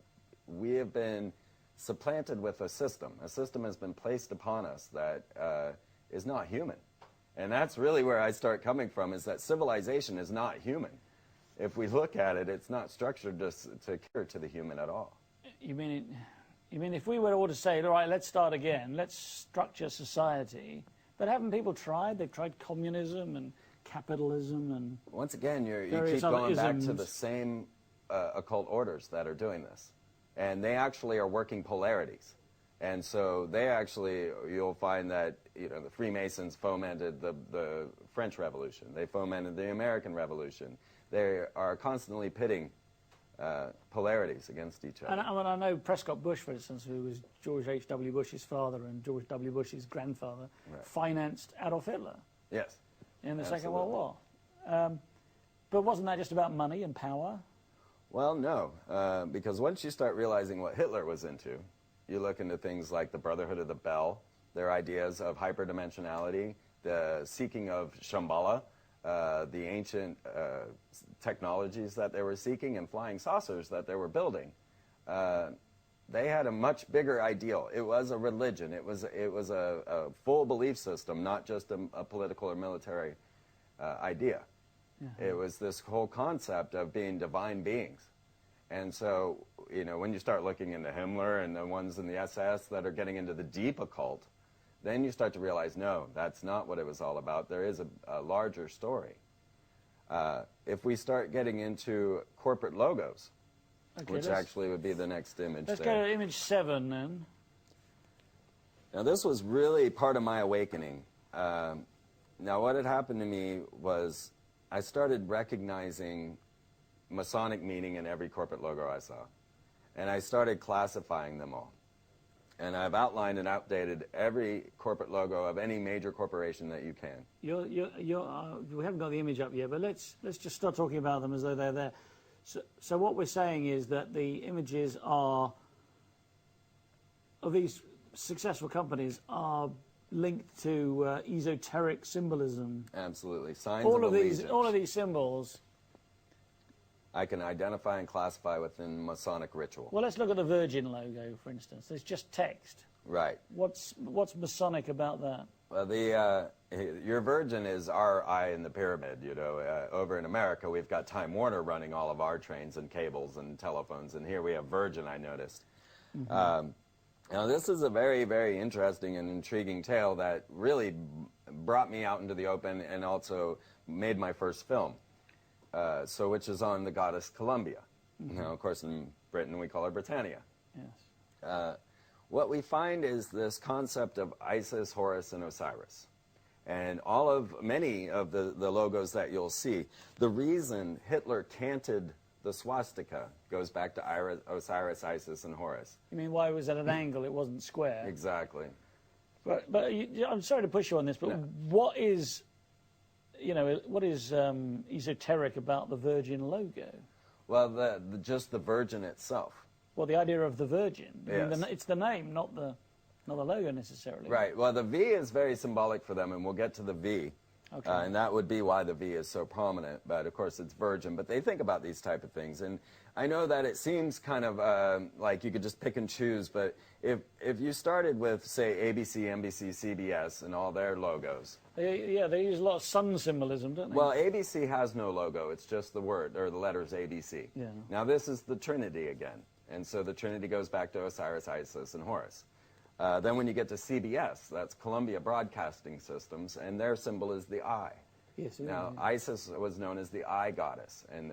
we have been supplanted with a system. A system has been placed upon us that is not human. And that's really where I start coming from, is that civilization is not human. If we look at it, it's not structured to cater to the human at all. You mean if we were all to say, all right, let's start again, let's structure society, but haven't people tried? They've tried communism and capitalism and... Once again, you keep going back to the same occult orders that are doing this. And they actually are working polarities. And so they actually, you'll find that, the Freemasons fomented the French Revolution. They fomented the American Revolution. They are constantly pitting polarities against each other. And I know Prescott Bush, for instance, who was George H.W. Bush's father and George W. Bush's grandfather, financed Adolf Hitler. Yes. In the Second World War. But wasn't that just about money and power? Well, no, because once you start realizing what Hitler was into, you look into things like the Brotherhood of the Bell, their ideas of hyperdimensionality, the seeking of Shambhala, the ancient technologies that they were seeking, and flying saucers that they were building. They had a much bigger ideal. It was a religion. It was a full belief system, not just a political or military idea. Yeah. It was this whole concept of being divine beings. And so, when you start looking into Himmler and the ones in the SS that are getting into the deep occult, then you start to realize, no, that's not what it was all about. There is a larger story. If we start getting into corporate logos, which actually would be the next image. Let's go to image 7 then. Now, this was really part of my awakening. Now, what had happened to me was I started recognizing Masonic meaning in every corporate logo I saw. And I started classifying them all. And I've outlined and updated every corporate logo of any major corporation that you can. We haven't got the image up yet, but let's just start talking about them as though they're there. So what we're saying is that the images of these successful companies are linked to esoteric symbolism. Absolutely. Signs of allegiance. All of these symbols I can identify and classify within Masonic ritual. Well, let's look at the Virgin logo, for instance. It's just text. Right. What's Masonic about that? Well, your Virgin is our eye in the pyramid. Over in America, we've got Time Warner running all of our trains and cables and telephones, and here we have Virgin, I noticed. Mm-hmm. Now, this is a very, very interesting and intriguing tale that really brought me out into the open and also made my first film, which is on the goddess Columbia. Mm-hmm. Now, of course, in Britain, we call her Britannia. Yes. What we find is this concept of Isis, Horus, and Osiris. And many of the logos that you'll see, the reason Hitler canted the swastika goes back to Osiris, Isis, and Horus. You mean why it was at an angle, it wasn't square? Exactly. But I'm sorry to push you on this, but no. What is esoteric about the Virgin logo? Well, just the Virgin itself. Well, the idea of the Virgin. Yes. I mean, it's the name, not the logo necessarily. Right. Well, the V is very symbolic for them, and we'll get to the V. Okay. And that would be why the V is so prominent. But, of course, it's Virgin. But they think about these type of things. And I know that it seems kind of like you could just pick and choose. But if you started with, say, ABC, NBC, CBS, and all their logos. They use a lot of sun symbolism, don't they? Well, ABC has no logo. It's just the word, or the letters ABC. Yeah. Now, this is the Trinity again. And so the Trinity goes back to Osiris, Isis, and Horus. Then when you get to CBS, that's Columbia Broadcasting Systems, and their symbol is the eye. Yes, now, Isis was known as the eye goddess, and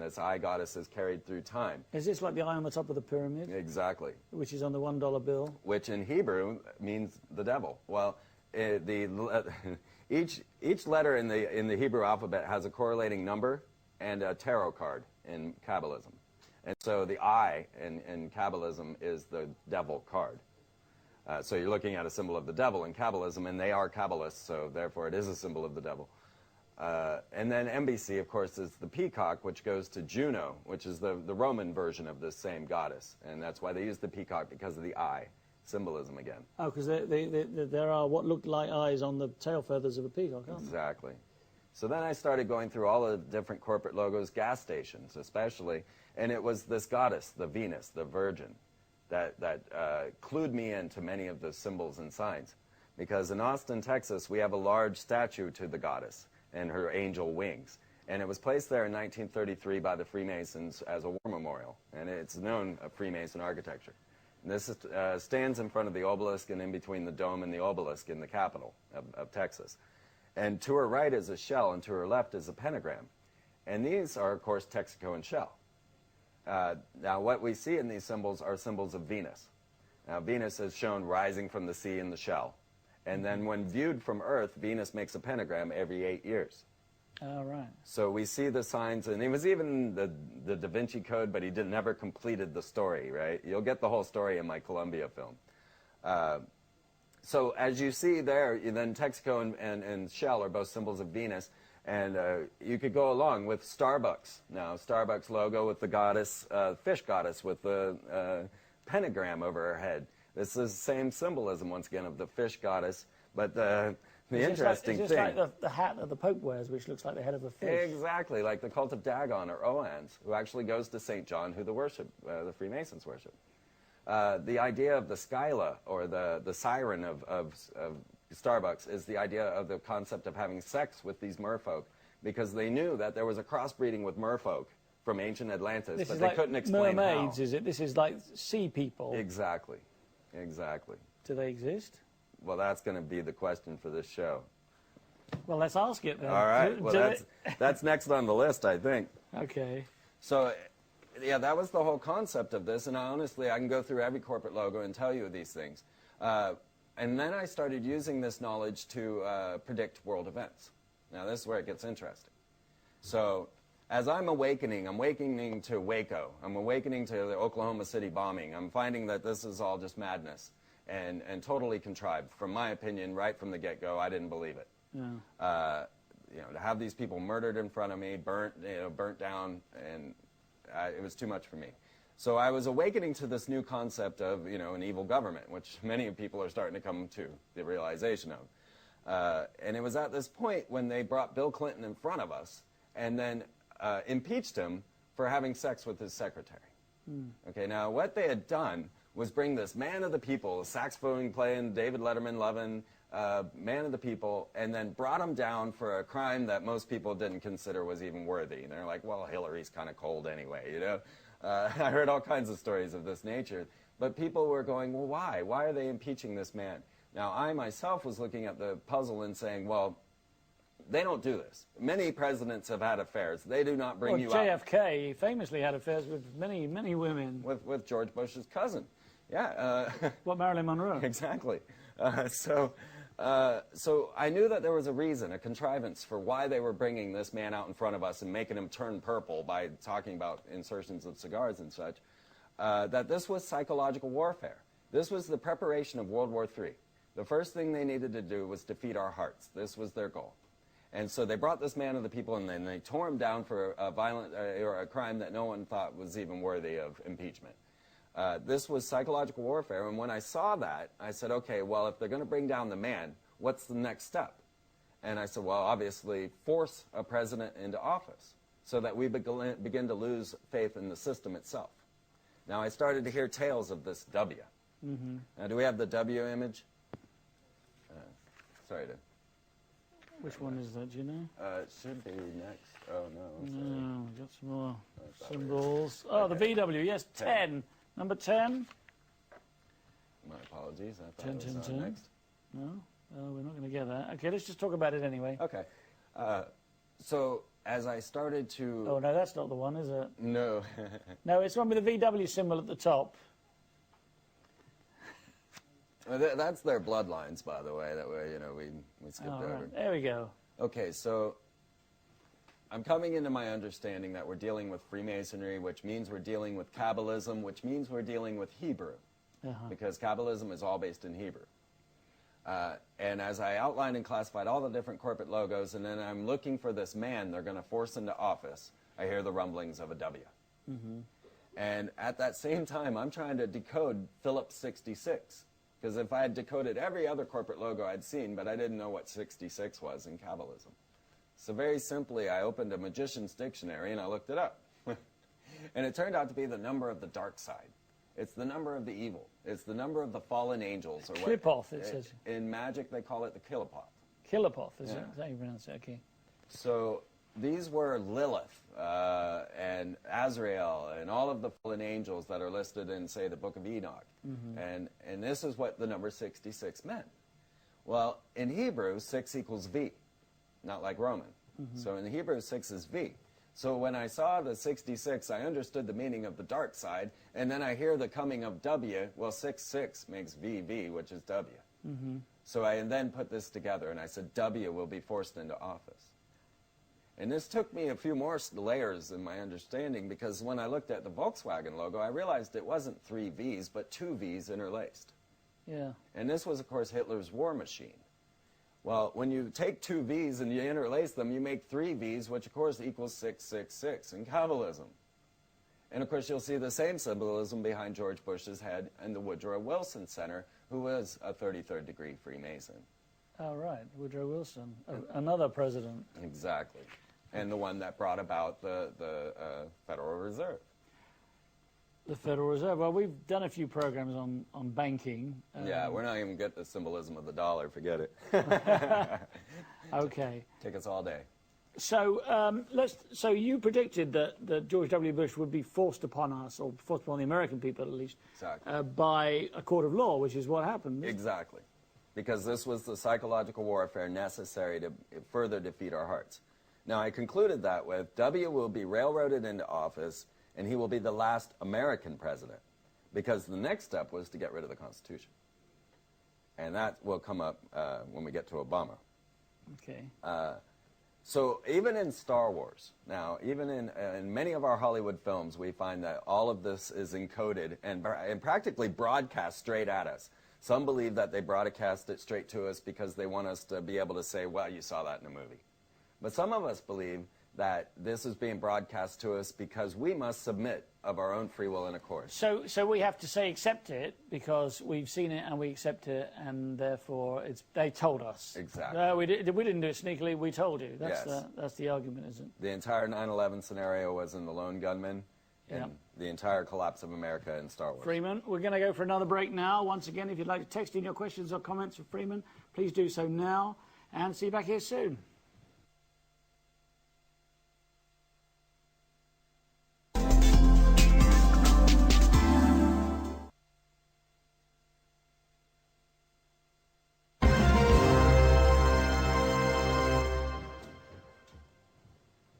this eye goddess is carried through time. Is this like the eye on the top of the pyramid? Exactly. Which is on the $1 bill? Which in Hebrew means the devil. Well, each letter in the Hebrew alphabet has a correlating number and a tarot card in Kabbalism. And so the eye in Kabbalism is the devil card. So you're looking at a symbol of the devil in Kabbalism, and they are Kabbalists, so therefore it is a symbol of the devil. And then NBC, of course, is the peacock, which goes to Juno, which is the Roman version of this same goddess. And that's why they use the peacock, because of the eye symbolism again. Oh, because there are what look like eyes on the tail feathers of a peacock, aren't there? Exactly. So then I started going through all the different corporate logos, gas stations especially, and it was this goddess, the Venus, the Virgin, that clued me into many of the symbols and signs. Because in Austin, Texas, we have a large statue to the goddess and her angel wings. And it was placed there in 1933 by the Freemasons as a war memorial. And it's known of Freemason architecture. And this stands in front of the obelisk and in between the dome and the obelisk in the capital of Texas. And to her right is a shell, and to her left is a pentagram. And these are, of course, Texaco and shell. Now, what we see in these symbols are symbols of Venus. Now, Venus is shown rising from the sea in the shell. And then when viewed from Earth, Venus makes a pentagram every 8 years. Oh, right. So we see the signs, and it was even the Da Vinci Code, but he never completed the story, right? You'll get the whole story in my Columbia film. So as you see there, then Texaco and Shell are both symbols of Venus. And you could go along with Starbucks. Now, Starbucks logo with the goddess, fish goddess with the pentagram over her head. This is the same symbolism, once again, of the fish goddess. But the interesting thing... Is this like the hat that the Pope wears, which looks like the head of a fish? Exactly, like the cult of Dagon or Oans, who actually goes to St. John, who the Freemasons worship. The idea of the Skyla, or the siren of Starbucks, is the idea of the concept of having sex with these merfolk, because they knew that there was a crossbreeding with merfolk from ancient Atlantis, but they couldn't explain mermaids, how. is it? This is like sea people. Exactly, exactly. Do they exist? Well, that's going to be the question for this show. Well, let's ask it then. All right, well, that's next on the list, I think. Okay. So, yeah, that was the whole concept of this, and honestly, I can go through every corporate logo and tell you these things. And then I started using this knowledge to predict world events. Now, this is where it gets interesting. So, as I'm awakening to Waco. I'm awakening to the Oklahoma City bombing. I'm finding that this is all just madness and totally contrived. From my opinion, right from the get-go, I didn't believe it. Yeah. To have these people murdered in front of me, burnt down, and it was too much for me. So I was awakening to this new concept of, an evil government, which many people are starting to come to the realization of. And it was at this point when they brought Bill Clinton in front of us and then impeached him for having sex with his secretary. Okay, now what they had done was bring this man of the people, saxophone playing, David Letterman loving, man of the people, and then brought him down for a crime that most people didn't consider was even worthy. And they're like, well, Hillary's kind of cold anyway, I heard all kinds of stories of this nature. But people were going, well, why? Why are they impeaching this man? Now, I myself was looking at the puzzle and saying, well, they don't do this. Many presidents have had affairs. They do not bring you out. JFK famously had affairs with many, many women. With George Bush's cousin. Yeah. What, Marilyn Monroe? Exactly. So I knew that there was a reason, a contrivance for why they were bringing this man out in front of us and making him turn purple by talking about insertions of cigars and such, that this was psychological warfare. This was the preparation of World War III. The first thing they needed to do was defeat our hearts. This was their goal. And so they brought this man of the people, and then they tore him down for a violent or a crime that no one thought was even worthy of impeachment. This was psychological warfare, and when I saw that, I said, okay, well, if they're going to bring down the man, what's the next step? And I said, well, obviously, force a president into office so that we begin to lose faith in the system itself. Now, I started to hear tales of this W. Now, do we have the W image? Sorry to... Which one is that, do you know? It should be next. Oh, no. Sorry. No, we've got some more symbols. Oh, okay. The VW, yes, 10. Number 10. My apologies. I thought 10, it was 10, 10. next. No? Oh, we're not going to get that. Okay, let's just talk about it anyway. Okay. So, as I started to... Oh, no, that's not the one, is it? No. No, it's the one with the VW symbol at the top. That's their bloodlines, by the way. That way, you know, we skipped over. Right. There we go. Okay, so I'm coming into my understanding that we're dealing with Freemasonry, which means we're dealing with Kabbalism, which means we're dealing with Hebrew, because Kabbalism is all based in Hebrew. And as I outlined and classified all the different corporate logos, and then I'm looking for this man they're going to force into office, I hear the rumblings of a W. And at that same time, I'm trying to decode Phillips 66. Because if I had decoded every other corporate logo I'd seen, but I didn't know what 66 was in Kabbalism. So very simply, I opened a magician's dictionary and I looked it up. And it turned out to be the number of the dark side. It's the number of the evil. It's the number of the fallen angels. Or Klipoth, it says. In magic, they call it the Kilopoth. Kilopoth, is it? Is that how you pronounce it? Okay. So these were Lilith and Azrael and all of the fallen angels that are listed in, say, the Book of Enoch. And this is what the number 66 meant. Well, in Hebrew, 6 equals V, not like Roman. So in Hebrew, 6 is V. So when I saw the 66, I understood the meaning of the dark side, and then I hear the coming of W. Well, 6 makes VV, which is W. So I then put this together, and I said W will be forced into office. And this took me a few more layers in my understanding, because when I looked at the Volkswagen logo, I realized it wasn't 3 V's, but 2 V's interlaced. Yeah. And this was, of course, Hitler's war machine. Well, when you take 2 V's and you interlace them, you make 3 V's, which, of course, equals 666 in Kabbalism. And, of course, you'll see the same symbolism behind George Bush's head and the Woodrow Wilson Center, who was a 33rd degree Freemason. Oh, right, Woodrow Wilson, another president. Exactly. And the one that brought about the Federal Reserve. The Federal Reserve. Well, we've done a few programs on banking. Yeah, we're not even going to get the symbolism of the dollar. Forget it. Okay. Take us all day. So So you predicted that George W. Bush would be forced upon us, or forced upon the American people at least, exactly. By a court of law, which is what happened. Exactly. Because this was the psychological warfare necessary to further defeat our hearts. Now, I concluded that with W will be railroaded into office, and he will be the last American president, because the next step was to get rid of the Constitution. And that will come up when we get to Obama. Okay. So even in Star Wars, now, even in many of our Hollywood films, we find that all of this is encoded and practically broadcast straight at us. Some believe that they broadcast it straight to us because they want us to be able to say, well, you saw that in a movie. But some of us believe that this is being broadcast to us because we must submit of our own free will and accord. So we have to say accept it because we've seen it and we accept it, and therefore they told us. Exactly. We didn't do it sneakily, we told you. Yes. That's the argument, isn't it? The entire 9/11 scenario was in The Lone Gunman, and the entire collapse of America in Star Wars. Freeman, we're going to go for another break now. Once again, if you'd like to text in your questions or comments for Freeman, please do so now, and see you back here soon.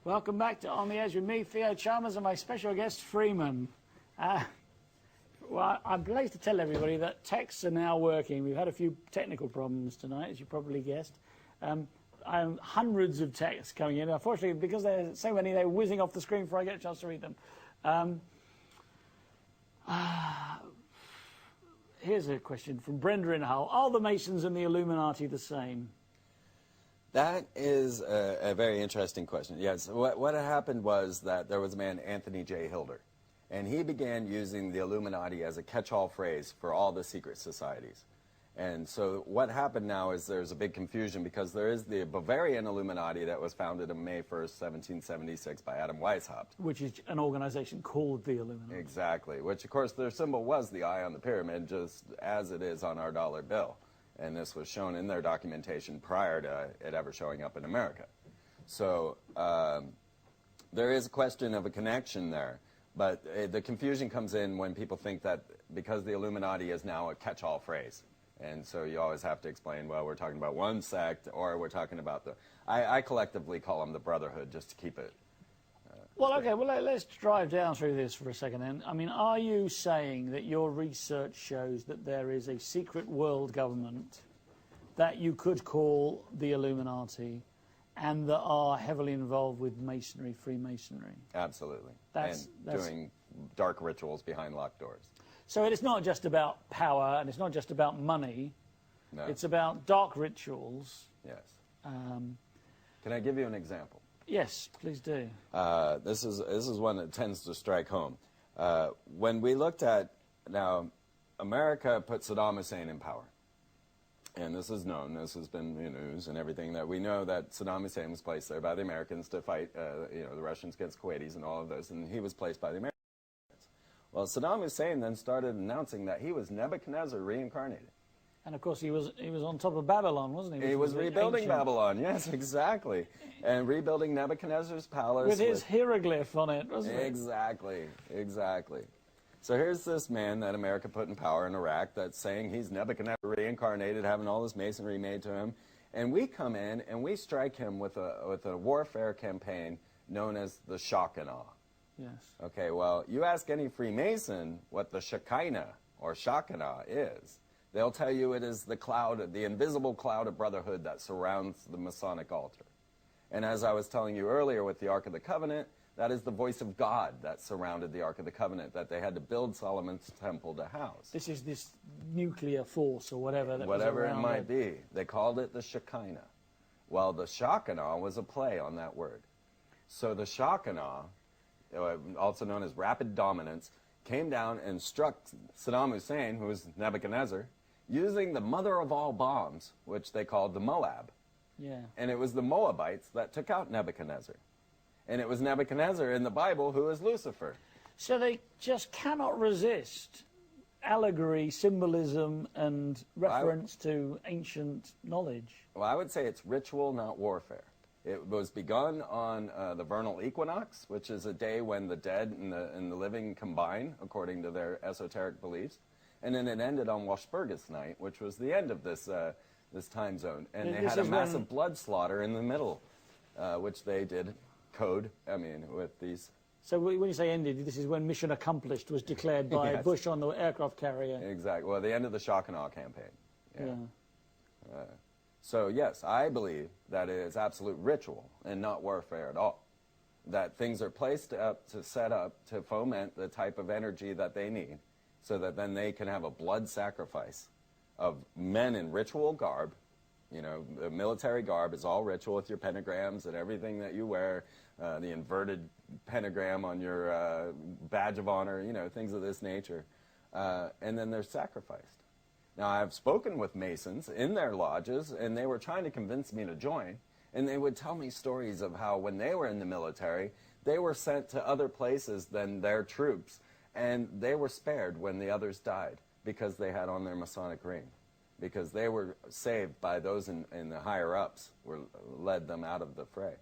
Welcome back to On the Edge with me, Theo Chalmers, and my special guest, Freeman. Well, I'm pleased to tell everybody that texts are now working. We've had a few technical problems tonight, as you probably guessed. Hundreds of texts coming in. Unfortunately, because there's so many, they're whizzing off the screen before I get a chance to read them. Here's a question from Brenda in Hull. Are the Masons and the Illuminati the same? That is a very interesting question. Yes, what had happened was that there was a man, Anthony J. Hilder, And he began using the Illuminati as a catch-all phrase for all the secret societies. And so what happened now is there's a big confusion because there is the Bavarian Illuminati that was founded on May 1st, 1776 by Adam Weishaupt. Which is an organization called the Illuminati. Exactly, which of course their symbol was the eye on the pyramid, just as it is on our dollar bill. And this was shown in their documentation prior to it ever showing up in America. So there is a question of a connection there. But the confusion comes in when people think that because the Illuminati is now a catch-all phrase. And so you always have to explain, well, we're talking about one sect, or we're talking about the... I collectively call them the Brotherhood, just to keep it... Well, okay, well, let's drive down through this for a second then. I mean, are you saying that your research shows that there is a secret world government that you could call the Illuminati and that are heavily involved with Masonry, Freemasonry? Absolutely. That's doing dark rituals behind locked doors. So it's not just about power, and it's not just about money. No. It's about dark rituals. Yes. Can I give you an example? Yes, please do. This is one that tends to strike home. When we looked at, now, America put Saddam Hussein in power. And this is known, this has been in news and everything, that we know that Saddam Hussein was placed there by the Americans to fight the Russians against Kuwaitis and all of this, and he was placed by the Americans. Well, Saddam Hussein then started announcing that he was Nebuchadnezzar reincarnated. And of course he was on top of Babylon, wasn't he? He was rebuilding Babylon, yes, exactly. And rebuilding Nebuchadnezzar's palace. With his hieroglyph on it, wasn't it? Exactly, exactly. So here's this man that America put in power in Iraq that's saying he's Nebuchadnezzar reincarnated, having all this masonry made to him. And we come in and we strike him with a warfare campaign known as the shock and awe. Yes. Okay, well, you ask any Freemason what the Shekinah or Shekinah is, they'll tell you it is the cloud, the invisible cloud of brotherhood that surrounds the Masonic altar. And as I was telling you earlier with the Ark of the Covenant, that is the voice of God that surrounded the Ark of the Covenant that they had to build Solomon's temple to house. This is this nuclear force or whatever that whatever was around it might be. They called it the Shekinah. Well, the Shekinah was a play on that word. So the Shekinah, also known as rapid dominance, came down and struck Saddam Hussein, who was Nebuchadnezzar, using the mother of all bombs, which they called the Moab. Yeah. And it was the Moabites that took out Nebuchadnezzar. And it was Nebuchadnezzar in the Bible who was Lucifer. So they just cannot resist allegory, symbolism, and reference to ancient knowledge. Well, I would say it's ritual, not warfare. It was begun on the vernal equinox, which is a day when the dead and the living combine, according to their esoteric beliefs. And then it ended on Walpurgis night, which was the end of this time zone. And they had a massive blood slaughter in the middle, which they did code, with these. So when you say ended, this is when mission accomplished was declared by yes. Bush on the aircraft carrier. Exactly. Well, the end of the shock and awe campaign. Yeah. So, yes, I believe that it is absolute ritual and not warfare at all. That things are placed up to set up to foment the type of energy that they need so that then they can have a blood sacrifice of men in ritual garb. You know, the military garb is all ritual with your pentagrams and everything that you wear, the inverted pentagram on your badge of honor, you know, things of this nature. And then they're sacrificed. Now, I've spoken with Masons in their lodges, and they were trying to convince me to join, and they would tell me stories of how when they were in the military, they were sent to other places than their troops, and they were spared when the others died because they had on their Masonic ring, because they were saved by those in the higher-ups, led them out of the fray.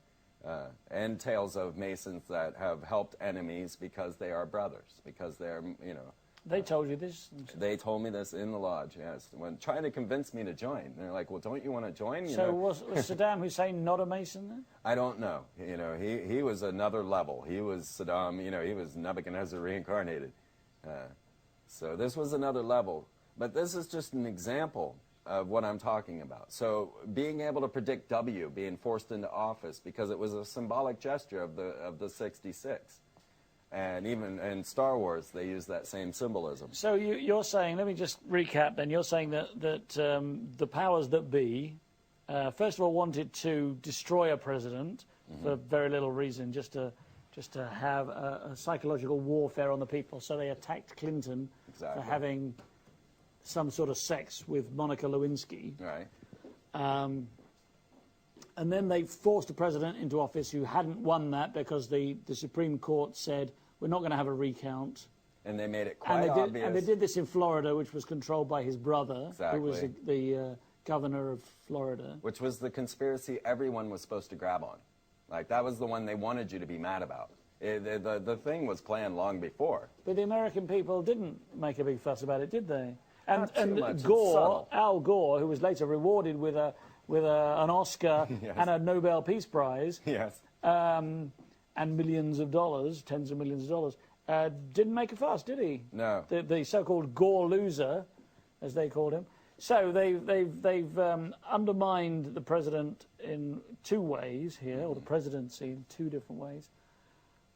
And tales of Masons that have helped enemies because they are brothers, because they're, you know, They told you this? They told me this in the lodge, yes. When trying to convince me to join. They're like, well, don't you want to join? You so know? was Saddam Hussein not a Mason then? I don't know. You know, he was another level. He was Saddam, you know, he was Nebuchadnezzar reincarnated. So this was another level. But this is just an example of what I'm talking about. So being able to predict W being forced into office because it was a symbolic gesture of the 66. And even in Star Wars, they use that same symbolism. So you're saying, let me just recap then, you're saying that the powers that be, first of all, wanted to destroy a president for very little reason, just to just to have a psychological warfare on the people. So they attacked Clinton for having some sort of sex with Monica Lewinsky. Right. And then they forced a president into office who hadn't won that because the Supreme Court said, we're not going to have a recount. And they made it quite obvious. And they did this in Florida, which was controlled by his brother, who was the governor of Florida. Which was the conspiracy everyone was supposed to grab on. Like, that was the one they wanted you to be mad about. The thing was planned long before. But the American people didn't make a big fuss about it, did they? Not too much. Gore, Al Gore, who was later rewarded with an Oscar and a Nobel Peace Prize, and millions of dollars, tens of millions of dollars, didn't make a fuss, did he? No. The so-called Gore loser, as they called him. So they've undermined the president in two ways here, or the presidency in two different ways.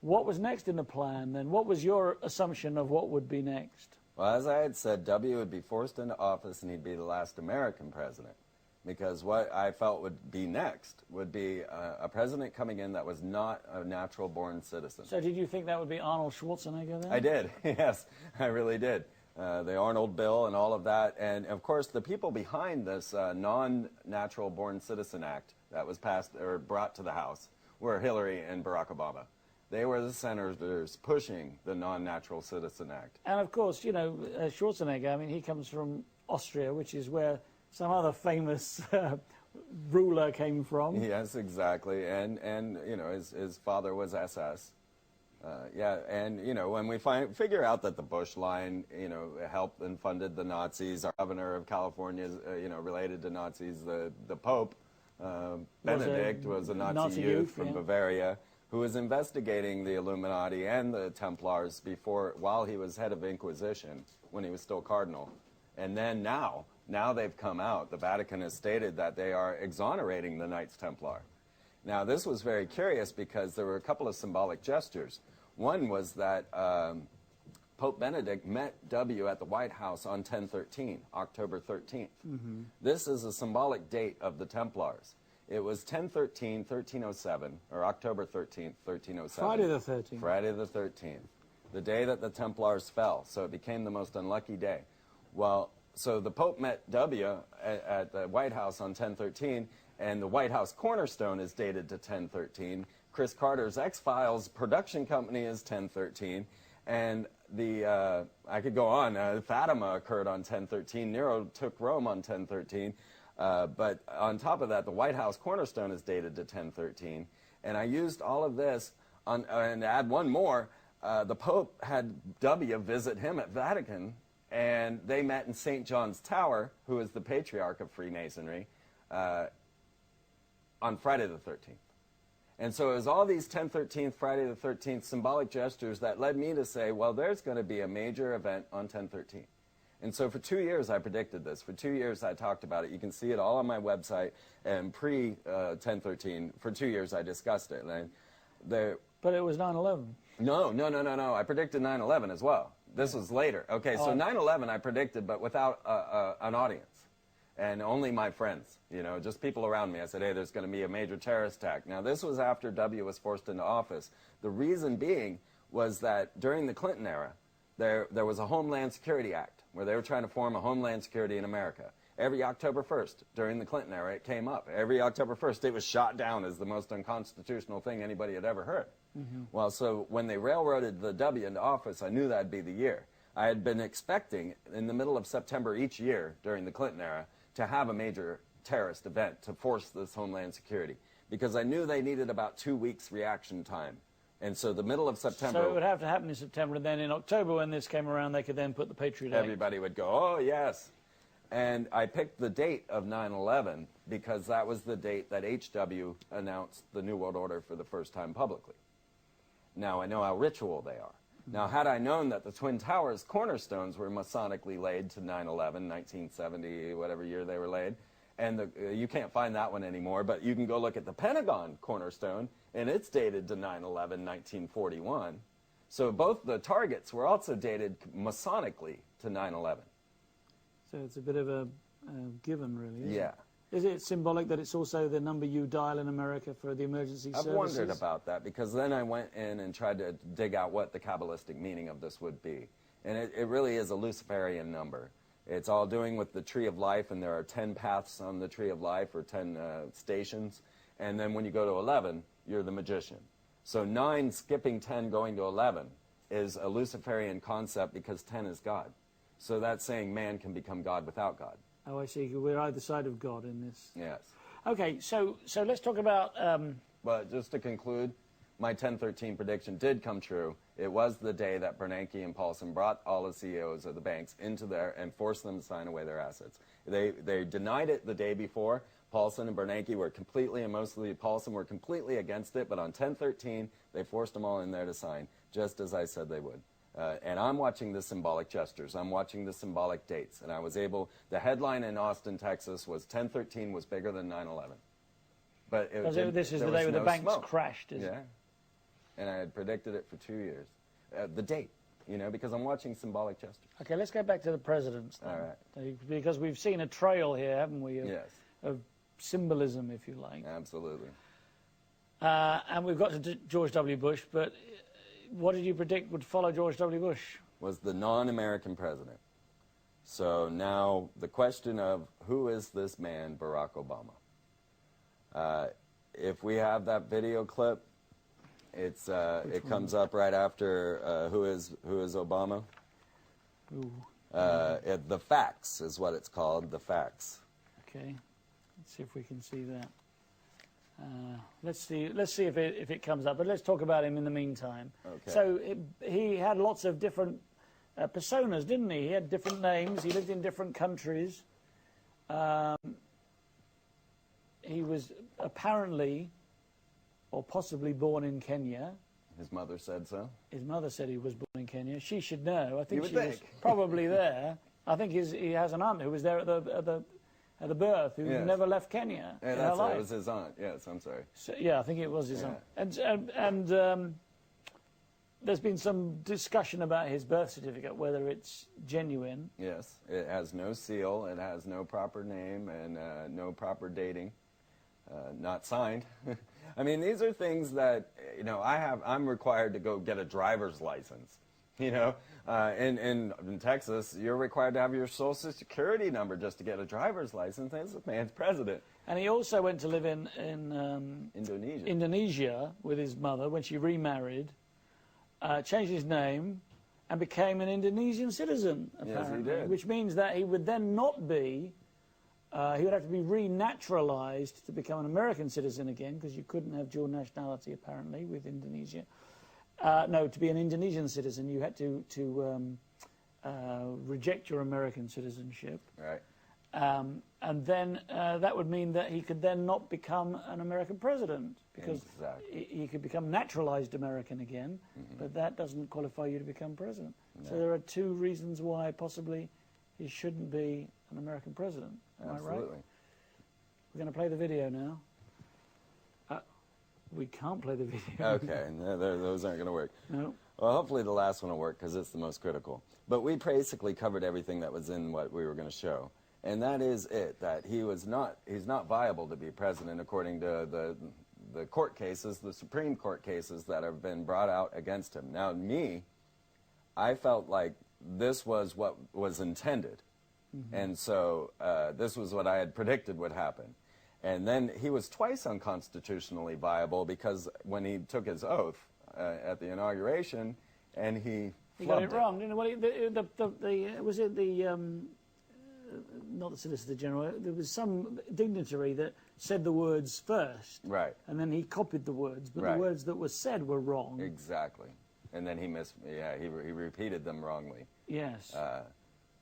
What was next in the plan, then? What was your assumption of what would be next? Well, as I had said, W would be forced into office and he'd be the last American president. Because what I felt would be next would be a president coming in that was not a natural-born citizen. So did you think that would be Arnold Schwarzenegger then? I did, yes, I really did. The Arnold Bill and all of that. And, of course, the people behind this non-natural-born citizen act that was passed or brought to the House were Hillary and Barack Obama. They were the senators pushing the non-natural citizen act. And, of course, you know, Schwarzenegger, I mean, he comes from Austria, which is where some other famous ruler came from. Yes, exactly. And you know, his father was SS. And, you know, when we figure out that the Bush line, you know, helped and funded the Nazis, our governor of California is, you know, related to Nazis, the Pope, Benedict, was a Nazi youth from Bavaria, who was investigating the Illuminati and the Templars while he was head of Inquisition, when he was still cardinal. And then now they've come out. The Vatican has stated that they are exonerating the Knights Templar. Now, this was very curious because there were a couple of symbolic gestures. One was that Pope Benedict met W at the White House on 10/13, October 13th. Mm-hmm. This is a symbolic date of the Templars. It was 10/13, 1307, or October 13th, 1307. Friday the 13th. Friday the 13th, the day that the Templars fell. So it became the most unlucky day. Well, so the Pope met W at the White House on 10/13, and the White House cornerstone is dated to 10/13. Chris Carter's X-Files production company is 10/13, and I could go on. Fatima occurred on 10/13. Nero took Rome on 10/13. But on top of that, the White House cornerstone is dated to 10/13. And I used all of this and to add one more. The Pope had W visit him at Vatican, and they met in St. John's Tower, who is the patriarch of Freemasonry, on Friday the 13th. And so it was all these 10/13, Friday the 13th symbolic gestures that led me to say, well, there's going to be a major event on 10/13. And so for 2 years, I predicted this. For 2 years, I talked about it. You can see it all on my website. And pre-10/13, for 2 years, I discussed it. But it was 9/11. No. I predicted 9/11 as well. This was later. Okay, so 9/11 I predicted, but without an audience. And only my friends, you know, just people around me. I said, hey, there's going to be a major terrorist attack. Now, this was after W was forced into office. The reason being was that during the Clinton era, there was a Homeland Security Act where they were trying to form a Homeland Security in America. Every October 1st, during the Clinton era, it came up. Every October 1st, it was shot down as the most unconstitutional thing anybody had ever heard. Mm-hmm. Well, so when they railroaded the W into office, I knew that'd be the year. I had been expecting, in the middle of September each year during the Clinton era, to have a major terrorist event to force this Homeland Security, because I knew they needed about 2 weeks reaction time. And so the middle of September... So it would have to happen in September, and then in October, when this came around, they could then put the Patriot Act. Everybody would go, oh, yes. And I picked the date of 9/11 because that was the date that H.W. announced the New World Order for the first time publicly. Now, I know how ritual they are. Now, had I known that the Twin Towers cornerstones were Masonically laid to 9/11, 1970, whatever year they were laid, and you can't find that one anymore, but you can go look at the Pentagon cornerstone, and it's dated to 9/11, 1941. So both the targets were also dated Masonically to 9/11. So it's a bit of a given, really, isn't yeah. it? Is it symbolic that it's also the number you dial in America for the emergency services? I've wondered about that, because then I went in and tried to dig out what the Kabbalistic meaning of this would be. And it really is a Luciferian number. It's all doing with the Tree of Life, and there are 10 paths on the Tree of Life, or 10 stations. And then when you go to 11, you're the magician. So 9 skipping 10 going to 11 is a Luciferian concept, because 10 is God. So that's saying man can become God without God. Oh, I see. We're either side of God in this. Yes. Okay, so let's talk about... But just to conclude, my 1013 prediction did come true. It was the day that Bernanke and Paulson brought all the CEOs of the banks into there and forced them to sign away their assets. They denied it the day before. Paulson and Bernanke were completely, and mostly Paulson were completely against it, but on 1013, they forced them all in there to sign, just as I said they would. And I'm watching the symbolic gestures. I'm watching the symbolic dates. And I was able, the headline in Austin, Texas was 1013 was bigger than 9/11. But this is the day when the banks crashed, isn't it? Yeah. And I had predicted it for 2 years. The date, because I'm watching symbolic gestures. Okay, let's go back to the presidents then. All right. Because we've seen a trail here, haven't we, Yes. of symbolism, if you like. Absolutely. And we've got to George W. Bush, but what did you predict would follow George W. Bush? Was the non-American president. So now the question of who is this man, Barack Obama? If we have that video clip, it comes up right after who is Obama. The facts is what it's called, the facts. Okay, let's see if we can see that. Let's see if it comes up. But let's talk about him in the meantime. Okay. So he had lots of different personas, didn't he? He had different names. He lived in different countries. He was apparently, or possibly, born in Kenya. His mother said so. His mother said he was born in Kenya. She should know. I think you would she was probably there. I think he has an aunt who was there at the birth, who never left Kenya. Yeah, that's it. It was his aunt. Yes, I'm sorry. So, yeah, I think it was his aunt. And there's been some discussion about his birth certificate, whether it's genuine. Yes, it has no seal, it has no proper name, and no proper dating. Not signed. I mean, these are things that I'm required to go get a driver's license. In Texas, you're required to have your Social Security number just to get a driver's license. This man's president. And he also went to live in Indonesia with his mother when she remarried, changed his name, and became an Indonesian citizen, apparently. Yes, he did. Which means that he would then not be, he would have to be renaturalized to become an American citizen again, because you couldn't have dual nationality, apparently, with Indonesia. No, to be an Indonesian citizen, you had to reject your American citizenship. Right. And then that would mean that he could then not become an American president, because he could become naturalized American again, but that doesn't qualify you to become president. No. So there are 2 reasons why possibly he shouldn't be an American president. Am I right? We're going to play the video now. We can't play the video. Okay, those aren't going to work. No. Well, hopefully the last one will work, because it's the most critical. But we basically covered everything that was in what we were going to show. And that is it, that he's not viable to be president according to the court cases, the Supreme Court cases that have been brought out against him. Now, I felt like this was what was intended. And so this was what I had predicted would happen. And then he was twice unconstitutionally viable, because when he took his oath at the inauguration, and he got it wrong, didn't he? Was it not the Solicitor General, there was some dignitary that said the words first. Right. And then he copied the words, but the words that were said were wrong. Exactly. And then he repeated them wrongly. Yes.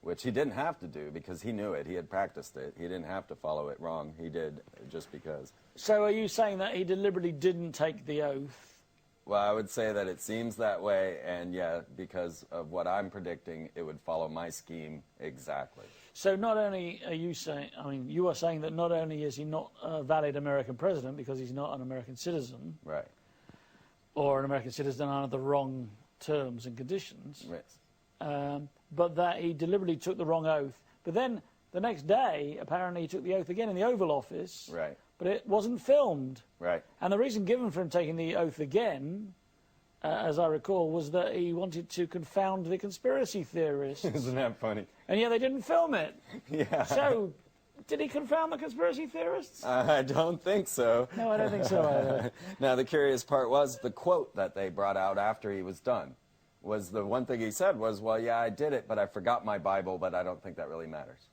Which he didn't have to do, because he knew it. He had practiced it. He didn't have to follow it wrong. He did just because. So are you saying that he deliberately didn't take the oath? Well, I would say that it seems that way, and because of what I'm predicting, it would follow my scheme exactly. So not only are you saying, you are saying that not only is he not a valid American president because he's not an American citizen. Right. Or an American citizen under the wrong terms and conditions. Yes. But that he deliberately took the wrong oath. But then the next day, apparently, he took the oath again in the Oval Office. Right. But it wasn't filmed. Right. And the reason given for him taking the oath again, as I recall, was that he wanted to confound the conspiracy theorists. Isn't that funny? And yet they didn't film it. Yeah. So, did he confound the conspiracy theorists? I don't think so. No, I don't think so either. Now, the curious part was the quote that they brought out after he was done. Was the one thing he said was, well, yeah, I did it, but I forgot my Bible, but I don't think that really matters.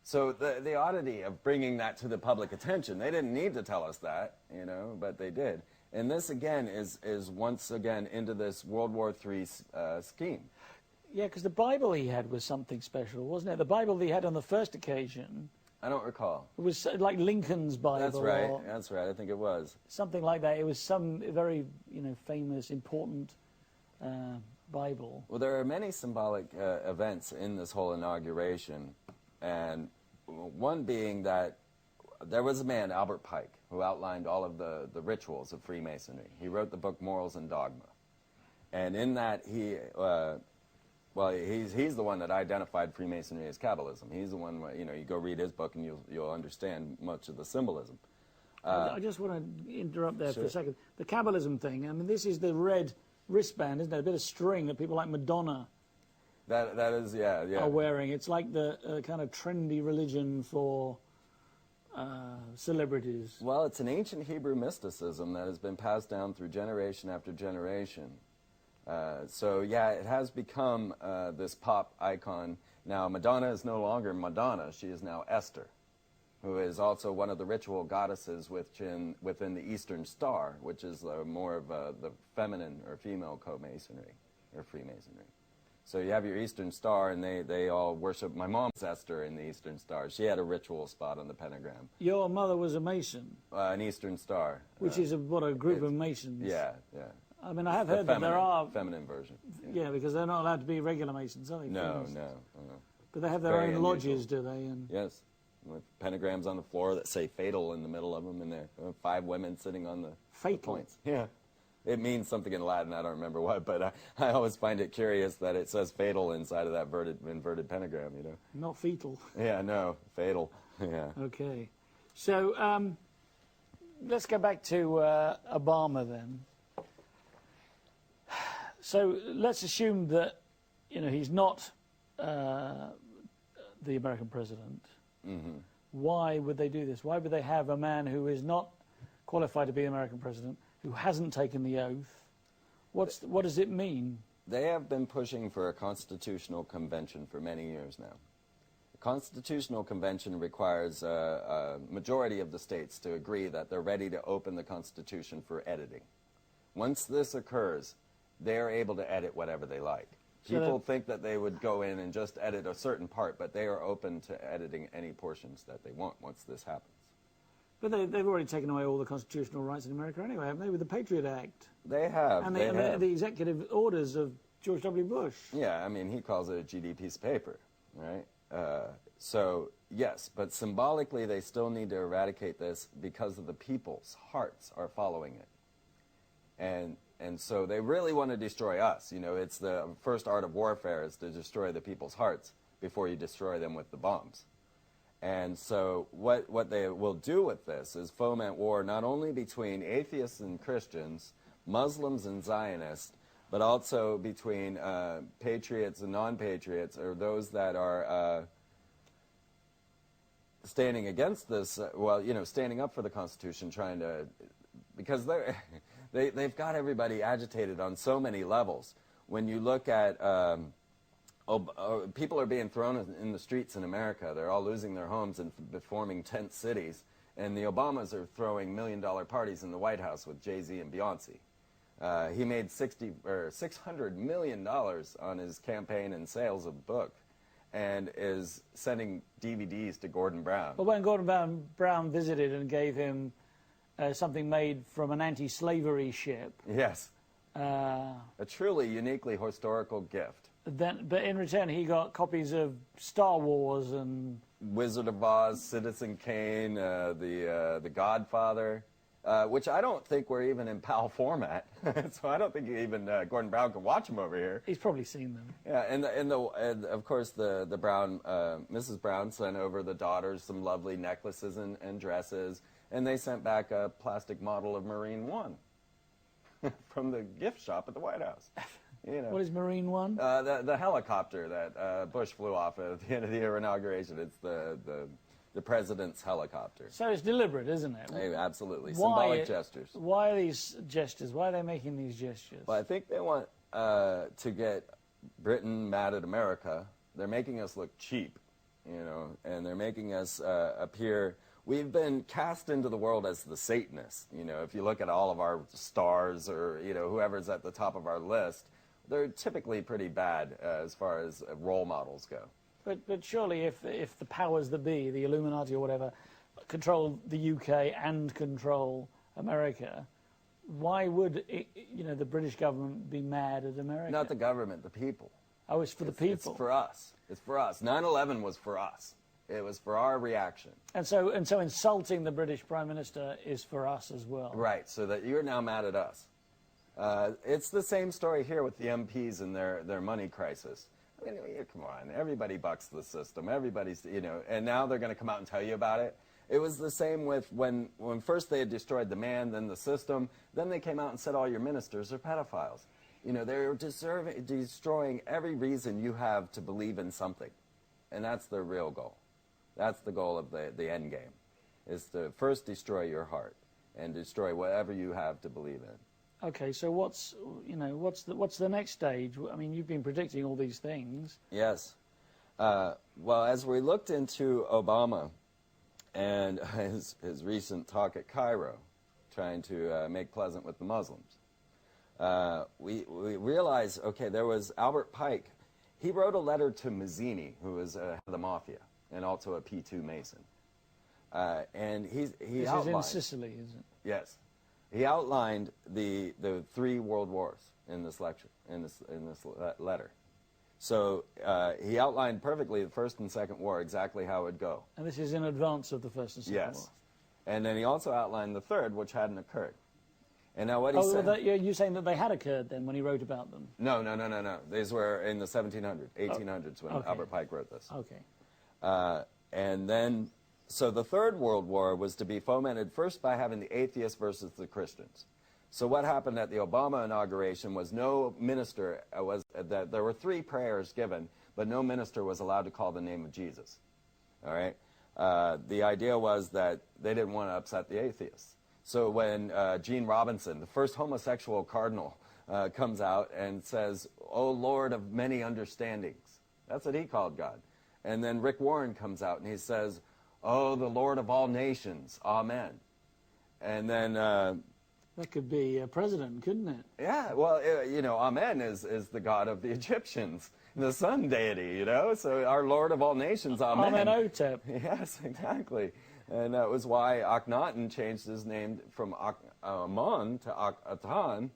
So the oddity of bringing that to the public attention, they didn't need to tell us that, you know, but they did. And this, again, is once again into this World War III scheme. Yeah, because the Bible he had was something special, wasn't it? The Bible he had on the first occasion... I don't recall. It was like Lincoln's Bible. That's right. That's right. I think it was. Something like that. It was some very, famous, important Bible. Well, there are many symbolic events in this whole inauguration, and one being that there was a man, Albert Pike, who outlined all of the rituals of Freemasonry. He wrote the book Morals and Dogma. And in that, he's the one that identified Freemasonry as Kabbalism. He's the one, you go read his book and you'll understand much of the symbolism. I just want to interrupt there Sure. for a second. The Kabbalism thing, I mean, this is the red wristband, isn't it? A bit of string that people like Madonna That is, yeah. are wearing. It's like the kind of trendy religion for celebrities. Well, it's an ancient Hebrew mysticism that has been passed down through generation after generation. So, yeah, it has become this pop icon. Now, Madonna is no longer Madonna. She is now Esther, who is also one of the ritual goddesses within the Eastern Star, which is more of the feminine or female co-masonry or Freemasonry. So you have your Eastern Star, and they all worship. My mom's Esther in the Eastern Star. She had a ritual spot on the pentagram. Your mother was a Mason. An Eastern Star. Which is a group of Masons. Yeah, yeah. I mean, I have heard that there are... Feminine version. Yeah, because they're not allowed to be regular Masons, are they? No. But they have their Very own unusual. lodges, do they? And Yes. With pentagrams on the floor that say fatal in the middle of them, and there are 5 women sitting on the Fatal? points. Yeah. It means something in Latin, I don't remember what, but I always find it curious that it says fatal inside of that inverted pentagram, not fetal. Yeah, no, fatal. Yeah. Okay. So let's go back to Obama then. So let's assume that, he's not the American president. Mm-hmm. Why would they do this? Why would they have a man who is not qualified to be the American president, who hasn't taken the oath? What does it mean? They have been pushing for a constitutional convention for many years now. A constitutional convention requires a majority of the states to agree that they're ready to open the Constitution for editing. Once this occurs, they are able to edit whatever they like. People think that they would go in and just edit a certain part, but they are open to editing any portions that they want once this happens. But they've already taken away all the constitutional rights in America anyway, haven't they, with the Patriot Act? They have. And have. the executive orders of George W. Bush. Yeah, I mean, he calls it a GD piece of paper, right? So, yes, but symbolically they still need to eradicate this because of the people's hearts are following it. And so they really want to destroy us. It's the first art of warfare is to destroy the people's hearts before you destroy them with the bombs. And so what they will do with this is foment war not only between atheists and Christians, Muslims and Zionists, but also between patriots and non-patriots, or those that are standing against this, standing up for the Constitution, trying to, because they've got everybody agitated on so many levels. When you look at people are being thrown in the streets in America. They're all losing their homes and forming tent cities. And the Obamas are throwing $1 million parties in the White House with Jay-Z and Beyonce. He made $600 million on his campaign and sales of the book, and is sending DVDs to Gordon Brown. Well, when Gordon Brown visited and gave him something made from an anti-slavery ship. Yes. A truly uniquely historical gift. But in return, he got copies of Star Wars and Wizard of Oz, Citizen Kane, the Godfather. which I don't think were even in PAL format. So I don't think even Gordon Brown could watch them over here. He's probably seen them. Yeah, and of course the Brown, Mrs. Brown sent over the daughters some lovely necklaces and dresses, and they sent back a plastic model of Marine One from the gift shop at the White House. You know. What is Marine One? The helicopter that Bush flew off at the end of the inauguration. It's the president's helicopter. So it's deliberate, isn't it? Absolutely. Symbolic gestures. Why are these gestures? Why are they making these gestures? Well, I think they want to get Britain mad at America. They're making us look cheap, you know, and they're making us appear... We've been cast into the world as the Satanists. You know, if you look at all of our stars or, you know, whoever's at the top of our list, they're typically pretty bad as far as role models go. But surely if the powers that be, the Illuminati or whatever, control the UK and control America, why would the British government be mad at America? Not the government, the people. Oh, it's for the people. It's for us. It's for us. 9/11 was for us. It was for our reaction. And so insulting the British Prime Minister is for us as well. Right, so that you're now mad at us. It's the same story here with the MPs and their money crisis. I mean, come on, everybody bucks the system. Everybody's, you know, and now they're going to come out and tell you about it. It was the same with when first they had destroyed the man, then the system, then they came out and said all your ministers are pedophiles. You know, they're destroying every reason you have to believe in something. And that's their real goal. That's the goal of the end game, is to first destroy your heart and destroy whatever you have to believe in. Okay, so what's the next stage? I mean, you've been predicting all these things. Yes. Well, as we looked into Obama and his recent talk at Cairo, trying to make pleasant with the Muslims, we realized, okay, there was Albert Pike. He wrote a letter to Mazzini, who was head of the mafia and also a P2 Mason. And he This outlined, is in Sicily, isn't it? Yes. He outlined the 3 world wars in this lecture, in this letter. So he outlined perfectly the First and Second War, exactly how it would go. And this is in advance of the First and Second War. Yes. And then he also outlined the third, which hadn't occurred. And now what he said... Oh, you're saying that they had occurred then when he wrote about them? No. These were in the 1800s when Albert Pike wrote this. Okay. And then, so the Third World War was to be fomented first by having the atheists versus the Christians. So what happened at the Obama inauguration was no minister that there were 3 prayers given, but no minister was allowed to call the name of Jesus. All right? The idea was that they didn't want to upset the atheists. So when Gene Robinson, the first homosexual cardinal, comes out and says, "O Lord of many understandings," that's what he called God. And then Rick Warren comes out and he says, "Oh, the Lord of all nations, amen." And then... that could be a president, couldn't it? Yeah, well, you know, amen is the God of the Egyptians, the sun deity, you know? So our Lord of all nations, amen. Amenhotep. Yes, exactly. And that was why Akhenaten changed his name from Amon to Akhatan,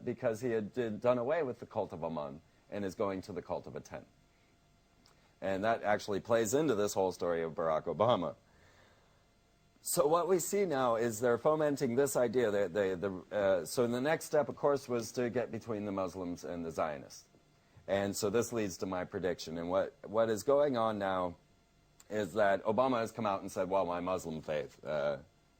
because he had done away with the cult of Amon and is going to the cult of Aten. And that actually plays into this whole story of Barack Obama. So what we see now is they're fomenting this idea. So the next step, of course, was to get between the Muslims and the Zionists. And so this leads to my prediction. And what is going on now is that Obama has come out and said, well, my Muslim faith.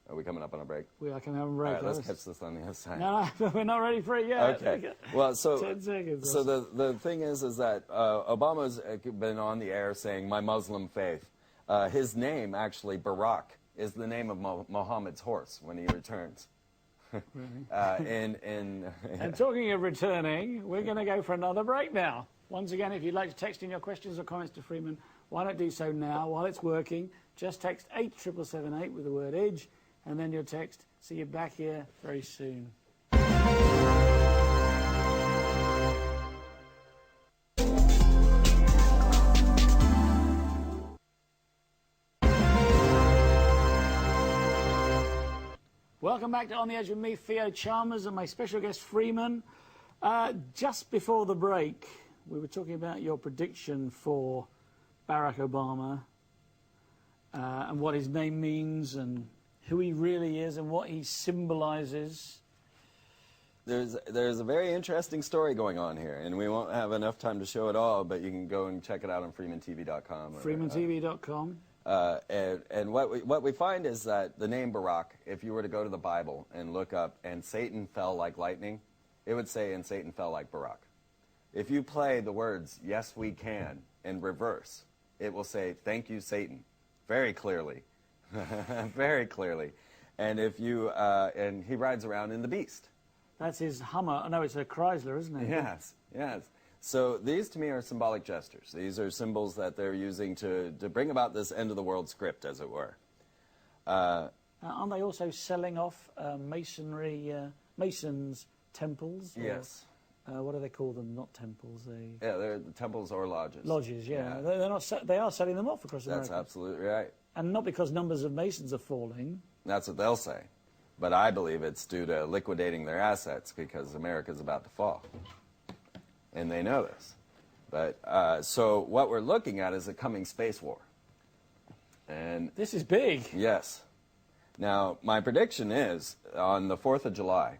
Are we coming up on a break? We are coming up on a break. All right, let's catch this on the other side. No, we're not ready for it yet. Okay. Well, so 10 seconds. So the thing is that Obama's been on the air saying my Muslim faith. His name, actually, Barack, is the name of Muhammad's horse when he returns. Really? And talking of returning, we're going to go for another break now. Once again, if you'd like to text in your questions or comments to Freeman, why not do so now while it's working? Just text 87778 with the word EDGE, and then your text. See you back here very soon. Welcome back to On the Edge with me, Theo Chalmers, and my special guest, Freeman. Just before the break, we were talking about your prediction for Barack Obama and what his name means and who he really is and what he symbolizes. There's a very interesting story going on here, and we won't have enough time to show it all, but you can go and check it out on freemantv.com. freemantv.com. And what we find is that the name Barak, if you were to go to the Bible and look up, and Satan fell like lightning, it would say, and Satan fell like Barak. If you play the words, yes, we can, in reverse, it will say, thank you, Satan, very clearly. Very clearly. And if you, and he rides around in the beast. That's his Hummer. No, it's a Chrysler, isn't it? Yes, yes. So these, to me, are symbolic gestures. These are symbols that they're using to bring about this end-of-the-world script, as it were. Aren't they also selling off masonry, masons' temples? Yes. What do they call them? Not temples. Yeah, they're temples or lodges. Lodges, yeah. They're not. They are selling them off across America. That's absolutely right. And not because numbers of masons are falling. That's what they'll say. But I believe it's due to liquidating their assets because America's about to fall. And they know this. But so what we're looking at is a coming space war. And this is big. Yes. Now, my prediction is on the 4th of July,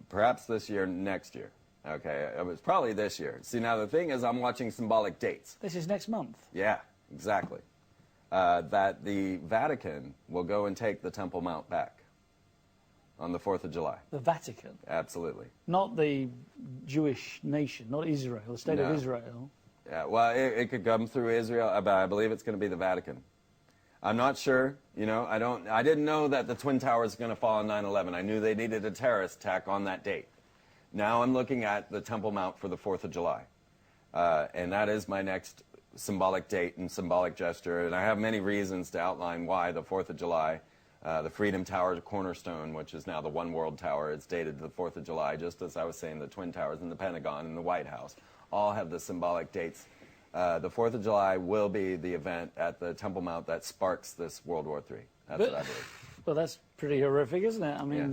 perhaps this year, next year. Okay, it was probably this year. See, now the thing is I'm watching symbolic dates. This is next month. Yeah, exactly. That the Vatican will go and take the Temple Mount back on the 4th of July. The Vatican? Absolutely. Not the Jewish nation, not Israel, the state of Israel. Yeah, well, it could come through Israel, but I believe it's going to be the Vatican. I'm not sure, you know, I didn't know that the Twin Towers were going to fall on 9/11. I knew they needed a terrorist attack on that date. Now I'm looking at the Temple Mount for the 4th of July. And that is my next symbolic date and symbolic gesture. And I have many reasons to outline why the 4th of July. The Freedom Tower cornerstone, which is now the One World Tower, it's dated to the 4th of July, just as I was saying, the Twin Towers and the Pentagon and the White House all have the symbolic dates. The 4th of July will be the event at the Temple Mount that sparks this World War III. That's what I believe. Well, that's pretty horrific, isn't it? I mean... Yeah.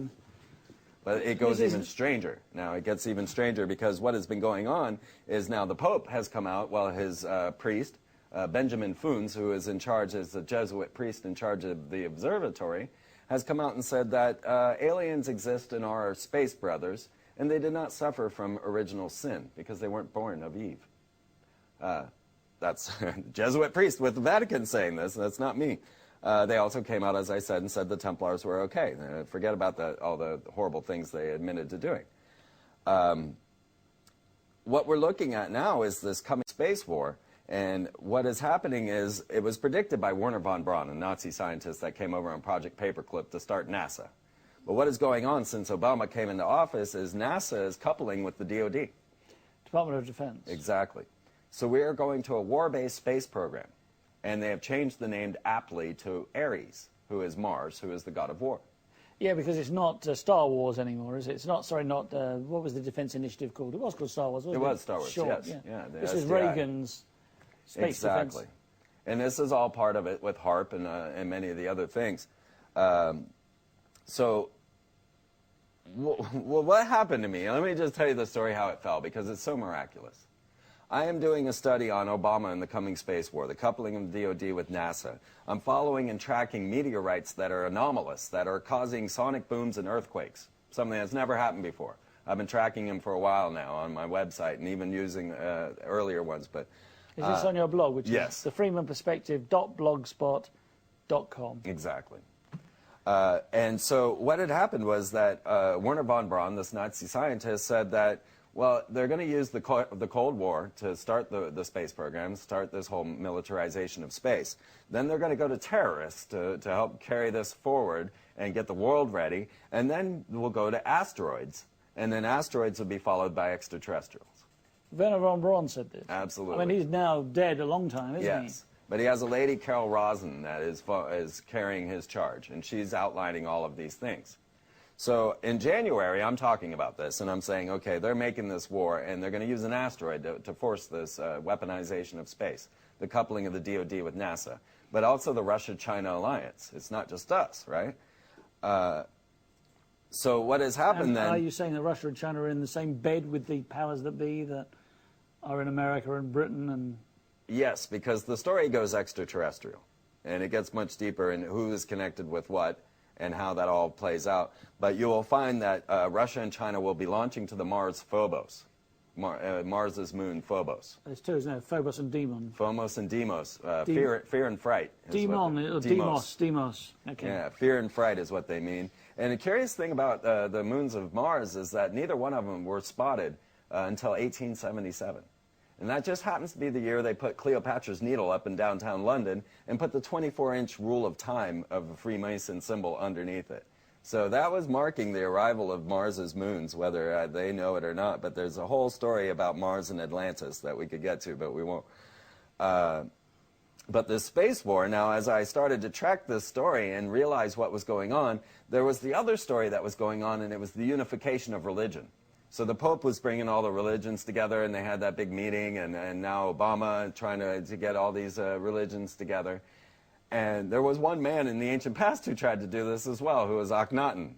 But it goes even stranger. Now, it gets even stranger because what has been going on is now the Pope has come out, well, his priest, Benjamin Funes, who is in charge as the Jesuit priest in charge of the observatory, has come out and said that aliens exist and are our space brothers, and they did not suffer from original sin because they weren't born of Eve. That's the Jesuit priest with the Vatican saying this. That's not me. They also came out, as I said, and said the Templars were okay. Forget about all the horrible things they admitted to doing. What we're looking at now is this coming space war. And what is happening is, it was predicted by Wernher von Braun, a Nazi scientist that came over on Project Paperclip to start NASA. But what is going on since Obama came into office is NASA is coupling with the DoD. Department of Defense. Exactly. So we are going to a war-based space program. And they have changed the name aptly to Ares, who is Mars, who is the god of war. Yeah, because it's not Star Wars anymore, is it? It's not, sorry, not, what was the Defense Initiative called? It was called Star Wars, wasn't it? It was Star Wars, Short, yes. Yeah, this is SDI. Reagan's space exactly. defense. And this is all part of it with HARP and many of the other things. So, what happened to me? Let me just tell you the story how it fell, because it's so miraculous. I am doing a study on Obama and the coming space war, the coupling of the DoD with NASA. I'm following and tracking meteorites that are anomalous, that are causing sonic booms and earthquakes, something that's never happened before. I've been tracking them for a while now on my website and even using earlier ones. But is this on your blog, which yes. is the freemanperspective.blogspot.com? Exactly. And so what had happened was that Wernher von Braun, this Nazi scientist, said that, well, they're going to use the Cold War to start the space program, start this whole militarization of space. Then they're going to go to terrorists to help carry this forward and get the world ready. And then we'll go to asteroids. And then asteroids will be followed by extraterrestrials. Wernher von Braun said this. Absolutely. I mean, he's now dead a long time, isn't he? Yes. But he has a lady, Carol Rosen, that is carrying his charge. And she's outlining all of these things. So in January, I'm talking about this, and I'm saying, okay, they're making this war, and they're going to use an asteroid to force this weaponization of space, the coupling of the DoD with NASA, but also the Russia-China alliance. It's not just us, right? So what has happened then... Are you saying that Russia and China are in the same bed with the powers that be that are in America and Britain? And yes, because the story goes extraterrestrial. and it gets much deeper in who is connected with what and how that all plays out. But you will find that Russia and China will be launching to the Mars Phobos, Mars's moon Phobos. There's two, isn't there? Phobos and Demon. Phobos and Deimos. Fear and fright. Demos. Okay. Yeah, fear and fright is what they mean. And the curious thing about the moons of Mars is that neither one of them were spotted until 1877. And that just happens to be the year they put Cleopatra's Needle up in downtown London and put the 24-inch rule of time of a Freemason symbol underneath it. So that was marking the arrival of Mars's moons, whether they know it or not. But there's a whole story about Mars and Atlantis that we could get to, but we won't. But the space war, now as I started to track this story and realize what was going on, there was the other story that was going on, and it was the unification of religion. So the Pope was bringing all the religions together, and they had that big meeting, and now Obama trying to get all these religions together. And there was one man in the ancient past who tried to do this as well, who was Akhenaten.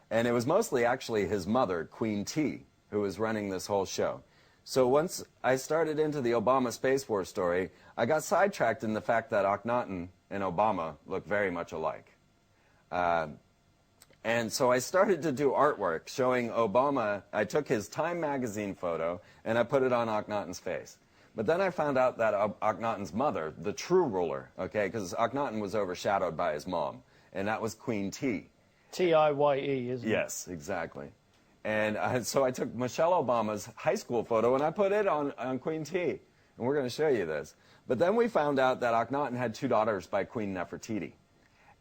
And it was mostly actually his mother, Queen T, who was running this whole show. So once I started into the Obama Space War story, I got sidetracked in the fact that Akhenaten and Obama look very much alike. And so I started to do artwork showing Obama. I took his Time magazine photo and I put it on Akhenaten's face. But then I found out that Akhenaten's mother, the true ruler, okay, because Akhenaten was overshadowed by his mom, and that was Queen T. T-I-Y-E, isn't it? Yes, exactly. And so I took Michelle Obama's high school photo and I put it on Queen T. And we're going to show you this. But then we found out that Akhenaten had 2 daughters by Queen Nefertiti.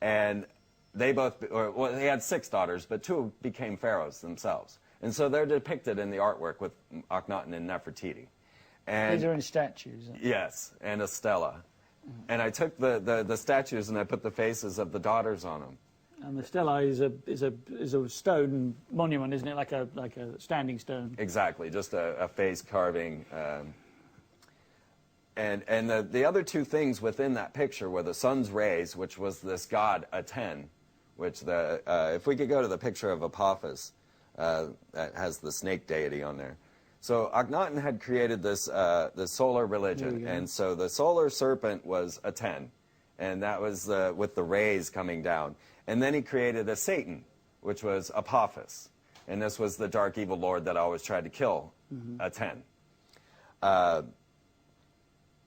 And they he had 6 daughters, but 2 became pharaohs themselves. And so they're depicted in the artwork with Akhenaten and Nefertiti. And these are in statues. Yes, and a stela. And I took the statues and I put the faces of the daughters on them. And the stela is a stone monument, isn't it? Like a standing stone. Exactly, just a face carving. And the other 2 things within that picture were the sun's rays, which was this god Aten, which if we could go to the picture of Apophis, that has the snake deity on there. So Akhenaten had created this solar religion, and so the solar serpent was Aten, and that was with the rays coming down. And then he created a Satan, which was Apophis, and this was the dark evil lord that always tried to kill Aten.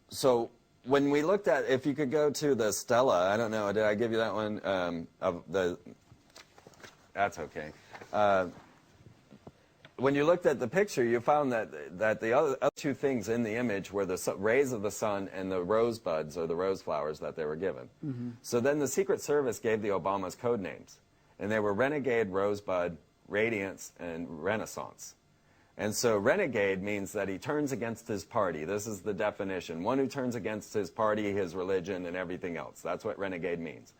So when we looked at, if you could go to the stela, I don't know, did I give you that one? That's okay. When you looked at the picture, you found that the other 2 things in the image were the rays of the sun and the rosebuds, or the rose flowers that they were given. So then the Secret Service gave the Obamas code names, and they were Renegade, Rosebud, Radiance, and Renaissance. And so renegade means that he turns against his party. This is the definition. One who turns against his party, his religion, and everything else. That's what renegade means.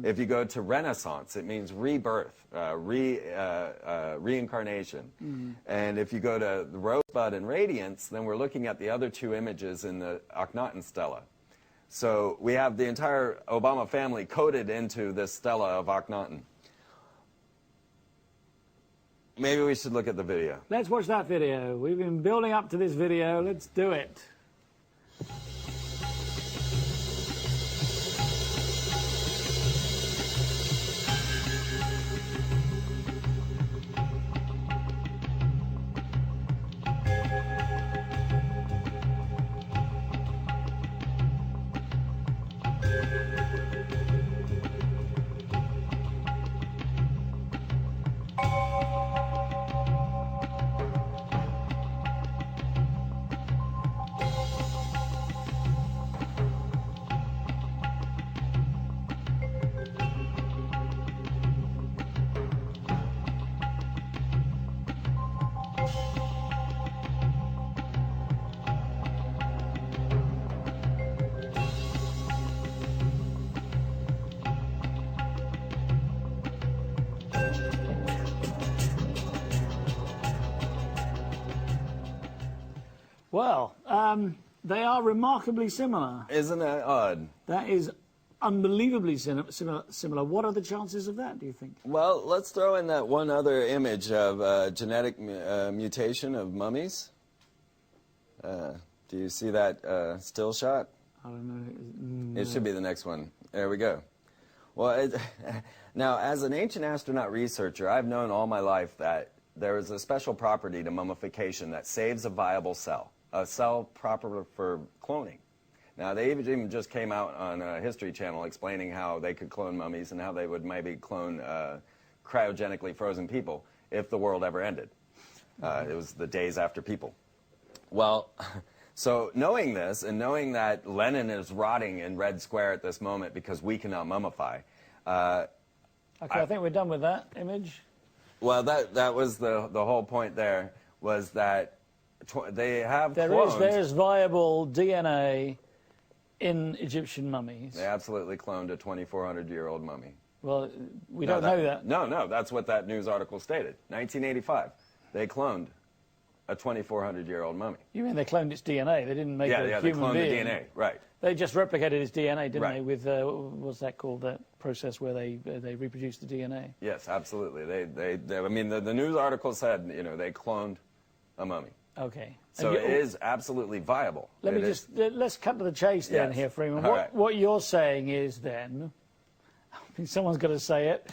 If you go to Renaissance, it means rebirth, reincarnation. And if you go to the Rosebud and Radiance, then we're looking at the other 2 images in the Akhenaten stela. So we have the entire Obama family coded into this stela of Akhenaten. Maybe we should look at the video. Let's watch that video. We've been building up to this video. Let's do it. Well, they are remarkably similar. Isn't that odd? That is unbelievably similar. What are the chances of that, do you think? Well, let's throw in that one other image of genetic mutation of mummies. Do you see that still shot? I don't know. It should be the next one. There we go. Well, now, as an ancient astronaut researcher, I've known all my life that there is a special property to mummification that saves a viable cell, a cell proper for cloning. Now, they even just came out on a History Channel explaining how they could clone mummies and how they would maybe clone cryogenically frozen people if the world ever ended. It was the days after people. Well, so knowing this and knowing that Lenin is rotting in Red Square at this moment because we cannot mummify. Okay, I think we're done with that image. Well, that was the whole point there, was that they have cloned. There's viable DNA in Egyptian mummies. They absolutely cloned a 2,400-year-old mummy. Well, we don't know that. No, that's what that news article stated. 1985, they cloned a 2,400-year-old mummy. You mean they cloned its DNA? They didn't make a human being? Yeah, they cloned the DNA, right. They just replicated its DNA, didn't Right. they, with, what's that called, that process where they reproduce the DNA? Yes, absolutely. I mean, the news article said, they cloned a mummy. Okay. So it is absolutely viable. Let's cut to the chase then. Yes. Here, Freeman. All right. What you're saying is then, I mean, someone's got to say it,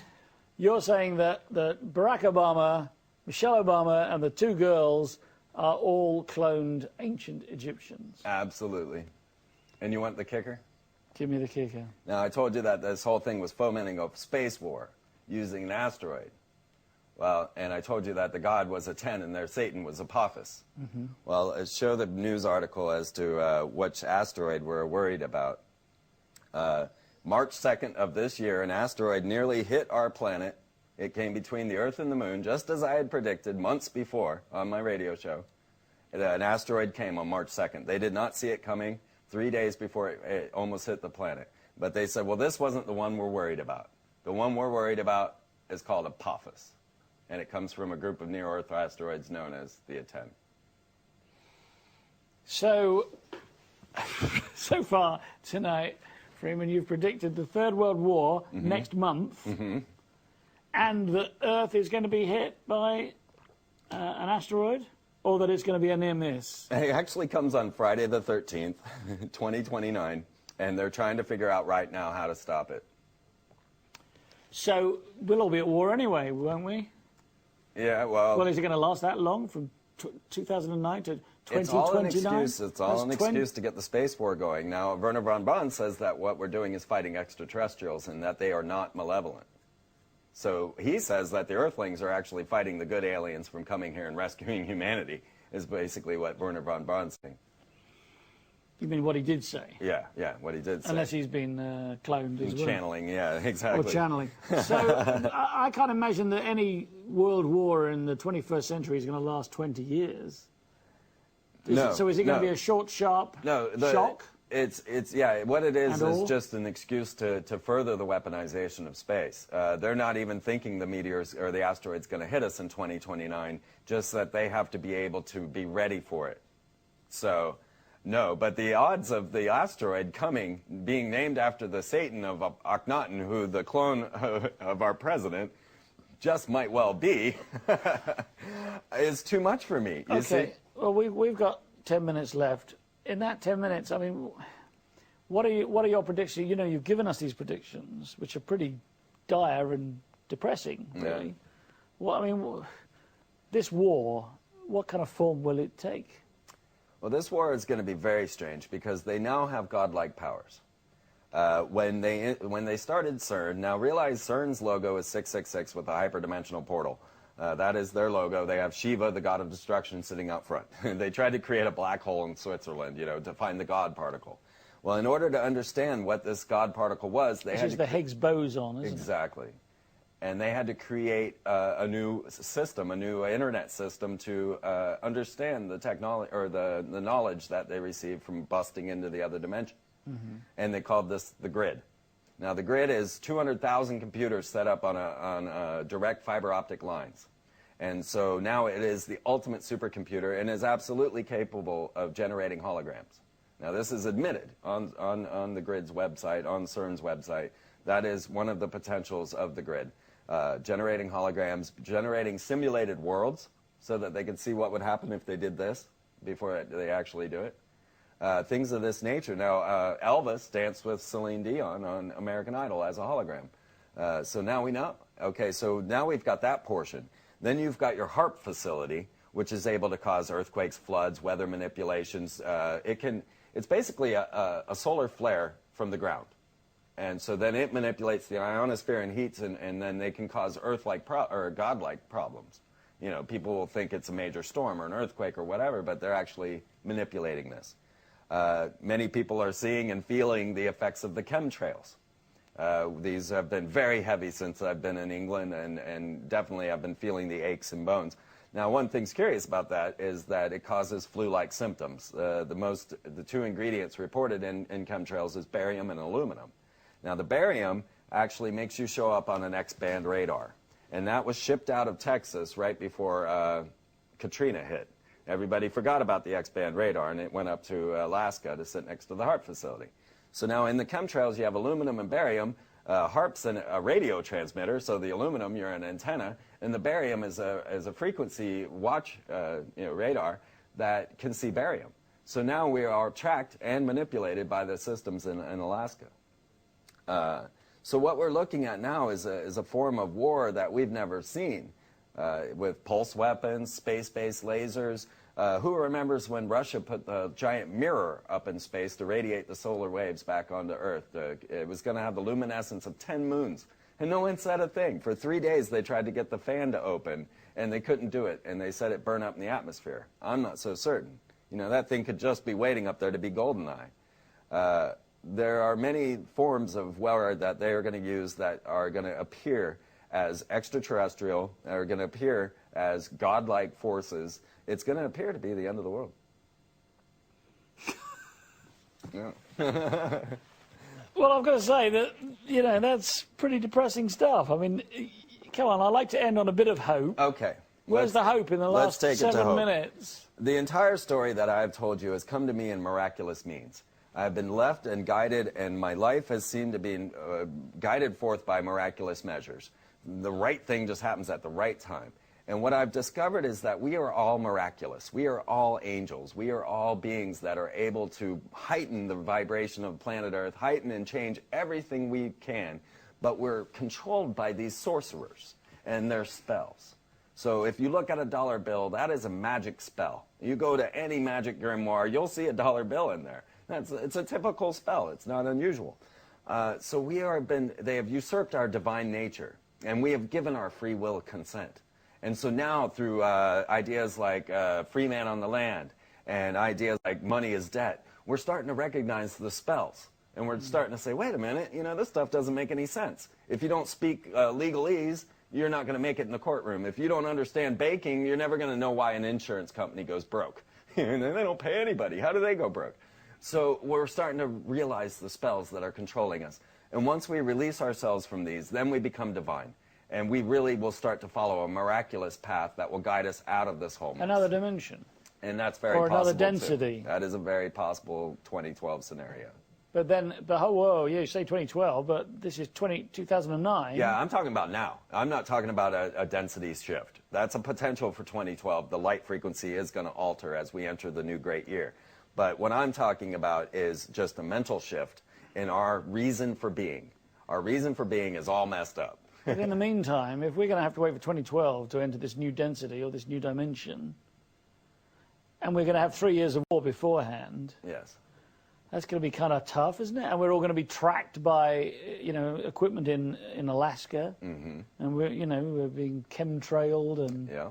you're saying that Barack Obama, Michelle Obama, and the two girls are all cloned ancient Egyptians. Absolutely. And you want the kicker? Give me the kicker. Now, I told you that this whole thing was fomenting a space war using an asteroid. Well, and I told you that the god was a 10 and their Satan was Apophis. Mm-hmm. Well, show the news article as to which asteroid we're worried about. March 2nd of this year, an asteroid nearly hit our planet. It came between the Earth and the Moon, just as I had predicted months before on my radio show. An asteroid came on March 2nd. They did not see it coming 3 days before it almost hit the planet. But they said, well, this wasn't the one we're worried about. The one we're worried about is called Apophis. And it comes from a group of near-Earth asteroids known as the A10. So far tonight, Freeman, you've predicted the Third World War next month, and that Earth is going to be hit by an asteroid, or that it's going to be a near miss. It actually comes on Friday the 13th, 2029, and they're trying to figure out right now how to stop it. So we'll all be at war anyway, won't we? Yeah, well... Well, is it going to last that long, from 2009 to 2029? It's all an excuse to get the space war going. Now, Werner von Braun says that what we're doing is fighting extraterrestrials and that they are not malevolent. So he says that the Earthlings are actually fighting the good aliens from coming here and rescuing humanity, is basically what Werner von Braun's saying. You mean what he did say? Yeah, what he did say. Unless he's been cloned as well. Channeling, yeah, exactly. Or channeling. So I can't imagine that any world war in the 21st century is going to last 20 years. So is it going to be a short, sharp shock? What it is just an excuse to further the weaponization of space. They're not even thinking the meteors or the asteroid's going to hit us in 2029, just that they have to be able to be ready for it. So... No, but the odds of the asteroid coming, being named after the Satan of Akhenaten, who the clone of our president just might well be, is too much for me. You see? Well, we've got 10 minutes left. In that 10 minutes, I mean, what are your predictions? You know, you've given us these predictions, which are pretty dire and depressing, really. Yeah. This war, what kind of form will it take? Well, this war is going to be very strange because they now have godlike powers. When they started CERN, now realize CERN's logo is 666 with a hyperdimensional portal. That is their logo. They have Shiva, the god of destruction, sitting out front. They tried to create a black hole in Switzerland, to find the God particle. Well, in order to understand what this God particle was, they had to... the Higgs boson, isn't it? Exactly. And they had to create a new system, a new internet system to understand the technology or the knowledge that they received from busting into the other dimension. And they called this the grid. Now, the grid is 200,000 computers set up on direct fiber optic lines. And so now it is the ultimate supercomputer and is absolutely capable of generating holograms. Now, this is admitted on the grid's website, on CERN's website. That is one of the potentials of the grid. Generating holograms, generating simulated worlds so that they could see what would happen if they did this before they actually do it. things of this nature. Now, Elvis danced with Celine Dion on American Idol as a hologram. So now we know. Okay, so now we've got that portion. Then you've got your HARP facility, which is able to cause earthquakes, floods, weather manipulations. It's basically a solar flare from the ground. And so then it manipulates the ionosphere and heats, and then they can cause Earth-like or God-like problems. You know, people will think it's a major storm or an earthquake or whatever, but they're actually manipulating this. Many people are seeing and feeling the effects of the chemtrails. These have been very heavy since I've been in England, and definitely I've been feeling the aches and bones. Now, one thing's curious about that is that it causes flu-like symptoms. The two ingredients reported in chemtrails is barium and aluminum. Now, the barium actually makes you show up on an X-band radar, and that was shipped out of Texas right before Katrina hit. Everybody forgot about the X-band radar, and it went up to Alaska to sit next to the HARP facility. So now in the chemtrails, you have aluminum and barium. HARP's a radio transmitter, so the aluminum, you're an antenna, and the barium is a frequency watch radar that can see barium. So now we are tracked and manipulated by the systems in Alaska. So what we're looking at now is a form of war that we've never seen, with pulse weapons, space-based lasers. Who remembers when Russia put the giant mirror up in space to radiate the solar waves back onto Earth? It was going to have the luminescence of 10 moons, and no one said a thing. For 3 days, they tried to get the fan to open, and they couldn't do it, and they said it burned up in the atmosphere. I'm not so certain. You know, that thing could just be waiting up there to be GoldenEye. There are many forms of weather that they are going to use that are going to appear as extraterrestrial, are going to appear as godlike forces. It's going to appear to be the end of the world. Yeah. Well, I've got to say that, you know, that's pretty depressing stuff. I mean, come on, I'd like to end on a bit of hope. Okay. Where's the hope in the last 7 minutes? The entire story that I've told you has come to me in miraculous means. I've been left and guided, and my life has seemed to be guided forth by miraculous measures. The right thing just happens at the right time. And what I've discovered is that we are all miraculous. We are all angels. We are all beings that are able to heighten the vibration of planet Earth, heighten and change everything we can. But we're controlled by these sorcerers and their spells. So if you look at a dollar bill, that is a magic spell. You go to any magic grimoire, you'll see a dollar bill in there. It's a typical spell. It's not unusual. So they have usurped our divine nature, and we have given our free will consent. And so now through ideas like free man on the land and ideas like money is debt, we're starting to recognize the spells. And we're starting to say, wait a minute, you know, this stuff doesn't make any sense. If you don't speak legalese, you're not going to make it in the courtroom. If you don't understand banking, you're never going to know why an insurance company goes broke. And they don't pay anybody. How do they go broke? So we're starting to realize the spells that are controlling us. And once we release ourselves from these, then we become divine. And we really will start to follow a miraculous path that will guide us out of this whole mess. Another dimension. And that's very possible, or another density. Too. That is a very possible 2012 scenario. But then the whole world, yeah, you say 2012, but this is 2009. Yeah, I'm talking about now. I'm not talking about a density shift. That's a potential for 2012. The light frequency is going to alter as we enter the new great year. But what I'm talking about is just a mental shift in our reason for being. Our reason for being is all messed up. But in the meantime, if we're going to have to wait for 2012 to enter this new density or this new dimension, and we're going to have 3 years of war beforehand, yes, that's going to be kind of tough, isn't it? And we're all going to be tracked by, you know, equipment in Alaska, and we're being chemtrailed and. Yeah.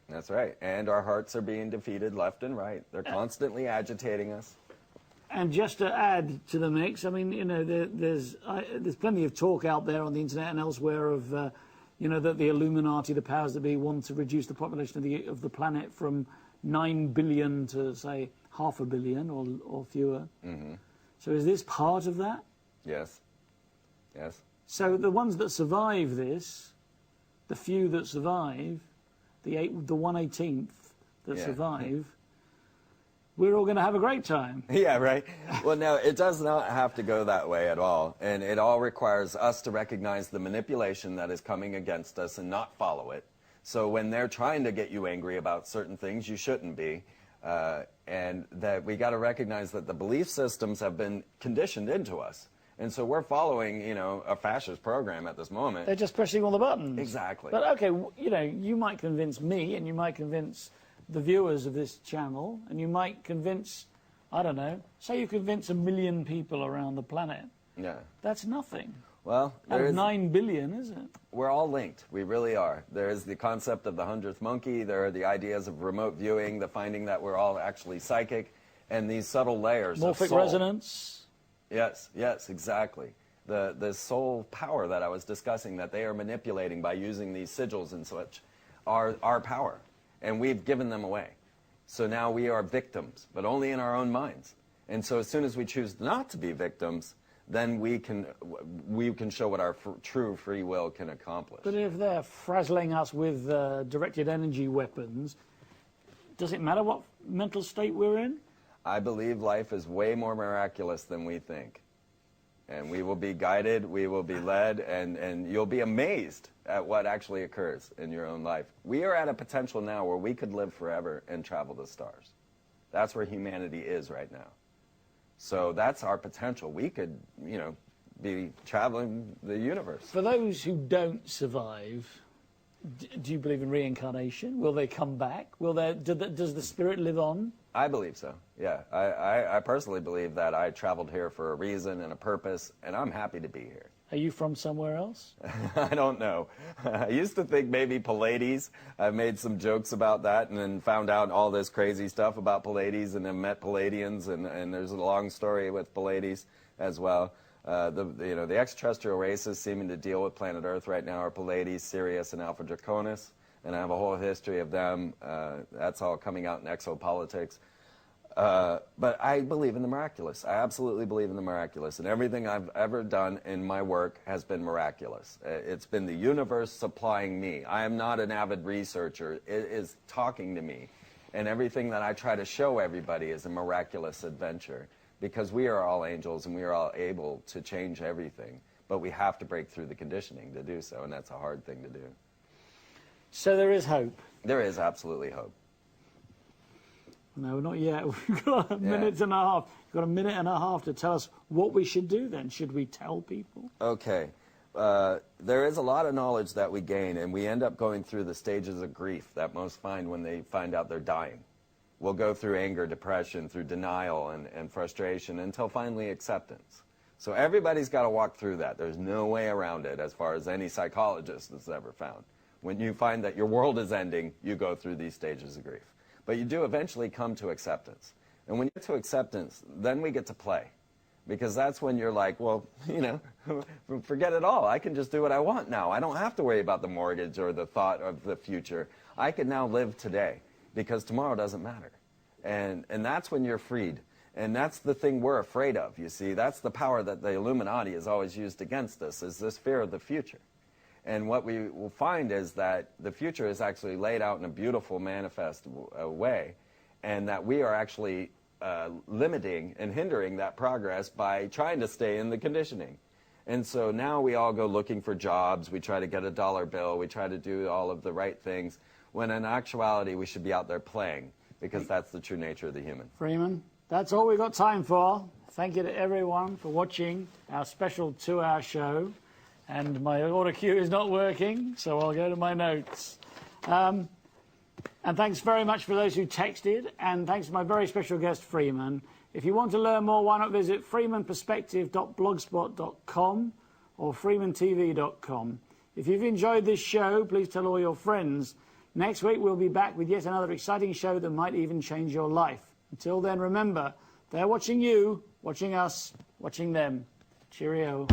That's right. And our hearts are being defeated left and right. They're constantly agitating us. And just to add to the mix, I mean, you know, there's plenty of talk out there on the internet and elsewhere of, you know, that the Illuminati, the powers that be, want to reduce the population of the planet from 9 billion to, say, 500 million or fewer. Mm-hmm. So is this part of that? Yes. Yes. So the ones that survive this, the few that survive, the 1/18th that survive, we're all going to have a great time. Yeah, right. Well, no, it does not have to go that way at all. And it all requires us to recognize the manipulation that is coming against us and not follow it. So when they're trying to get you angry about certain things, you shouldn't be. and that we got to recognize that the belief systems have been conditioned into us. And so we're following, a fascist program at this moment. They're just pressing all the buttons. Exactly. But okay, you might convince me, and you might convince the viewers of this channel, and you might convince, I don't know, say you convince 1 million people around the planet. Yeah. That's nothing. Well, out of 9 billion, isn't it? We're all linked. We really are. There is the concept of the 100th monkey. There are the ideas of remote viewing, the finding that we're all actually psychic, and these subtle layers of soul. Morphic resonance. Yes, exactly. The soul power that I was discussing that they are manipulating by using these sigils and such are our power, and we've given them away. So now we are victims, but only in our own minds. And so as soon as we choose not to be victims, then we can show what our true free will can accomplish. But if they're frazzling us with directed energy weapons, does it matter what mental state we're in? I believe life is way more miraculous than we think. And we will be guided, we will be led, and you'll be amazed at what actually occurs in your own life. We are at a potential now where we could live forever and travel the stars. That's where humanity is right now. So that's our potential. We could, be traveling the universe. For those who don't survive, do you believe in reincarnation? Will they come back? Does the spirit live on? I believe so, yeah. I personally believe that I traveled here for a reason and a purpose, and I'm happy to be here. Are you from somewhere else? I don't know. I used to think maybe Pleiades. I've made some jokes about that and then found out all this crazy stuff about Pleiades and then met Pleiadians, and there's a long story with Pleiades as well. The extraterrestrial races seeming to deal with planet Earth right now are Pleiades, Sirius, and Alpha Draconis. And I have a whole history of them. That's all coming out in Exopolitics. But I believe in the miraculous. I absolutely believe in the miraculous. And everything I've ever done in my work has been miraculous. It's been the universe supplying me. I am not an avid researcher. It is talking to me. And everything that I try to show everybody is a miraculous adventure. Because we are all angels and we are all able to change everything. But we have to break through the conditioning to do so. And that's a hard thing to do. So there is hope. There is absolutely hope. No, not yet. We've got a minute and a half. You've got a minute and a half to tell us what we should do then. Should we tell people? Okay. There is a lot of knowledge that we gain, and we end up going through the stages of grief that most find when they find out they're dying. We'll go through anger, depression, through denial and frustration until finally acceptance. So everybody's got to walk through that. There's no way around it as far as any psychologist has ever found. When you find that your world is ending, you go through these stages of grief. But you do eventually come to acceptance. And when you get to acceptance, then we get to play. Because that's when you're like, well, forget it all. I can just do what I want now. I don't have to worry about the mortgage or the thought of the future. I can now live today because tomorrow doesn't matter. And that's when you're freed. And that's the thing we're afraid of, you see. That's the power that the Illuminati has always used against us, is this fear of the future. And what we will find is that the future is actually laid out in a beautiful, manifest way, and that we are actually limiting and hindering that progress by trying to stay in the conditioning. And so now we all go looking for jobs, we try to get a dollar bill, we try to do all of the right things, when in actuality we should be out there playing, because that's the true nature of the human. Freeman, that's all we've got time for. Thank you to everyone for watching our special 2-hour show. And my order queue is not working, so I'll go to my notes. And thanks very much for those who texted, and thanks to my very special guest, Freeman. If you want to learn more, why not visit freemanperspective.blogspot.com or freemantv.com. If you've enjoyed this show, please tell all your friends. Next week, we'll be back with yet another exciting show that might even change your life. Until then, remember, they're watching you, watching us, watching them. Cheerio.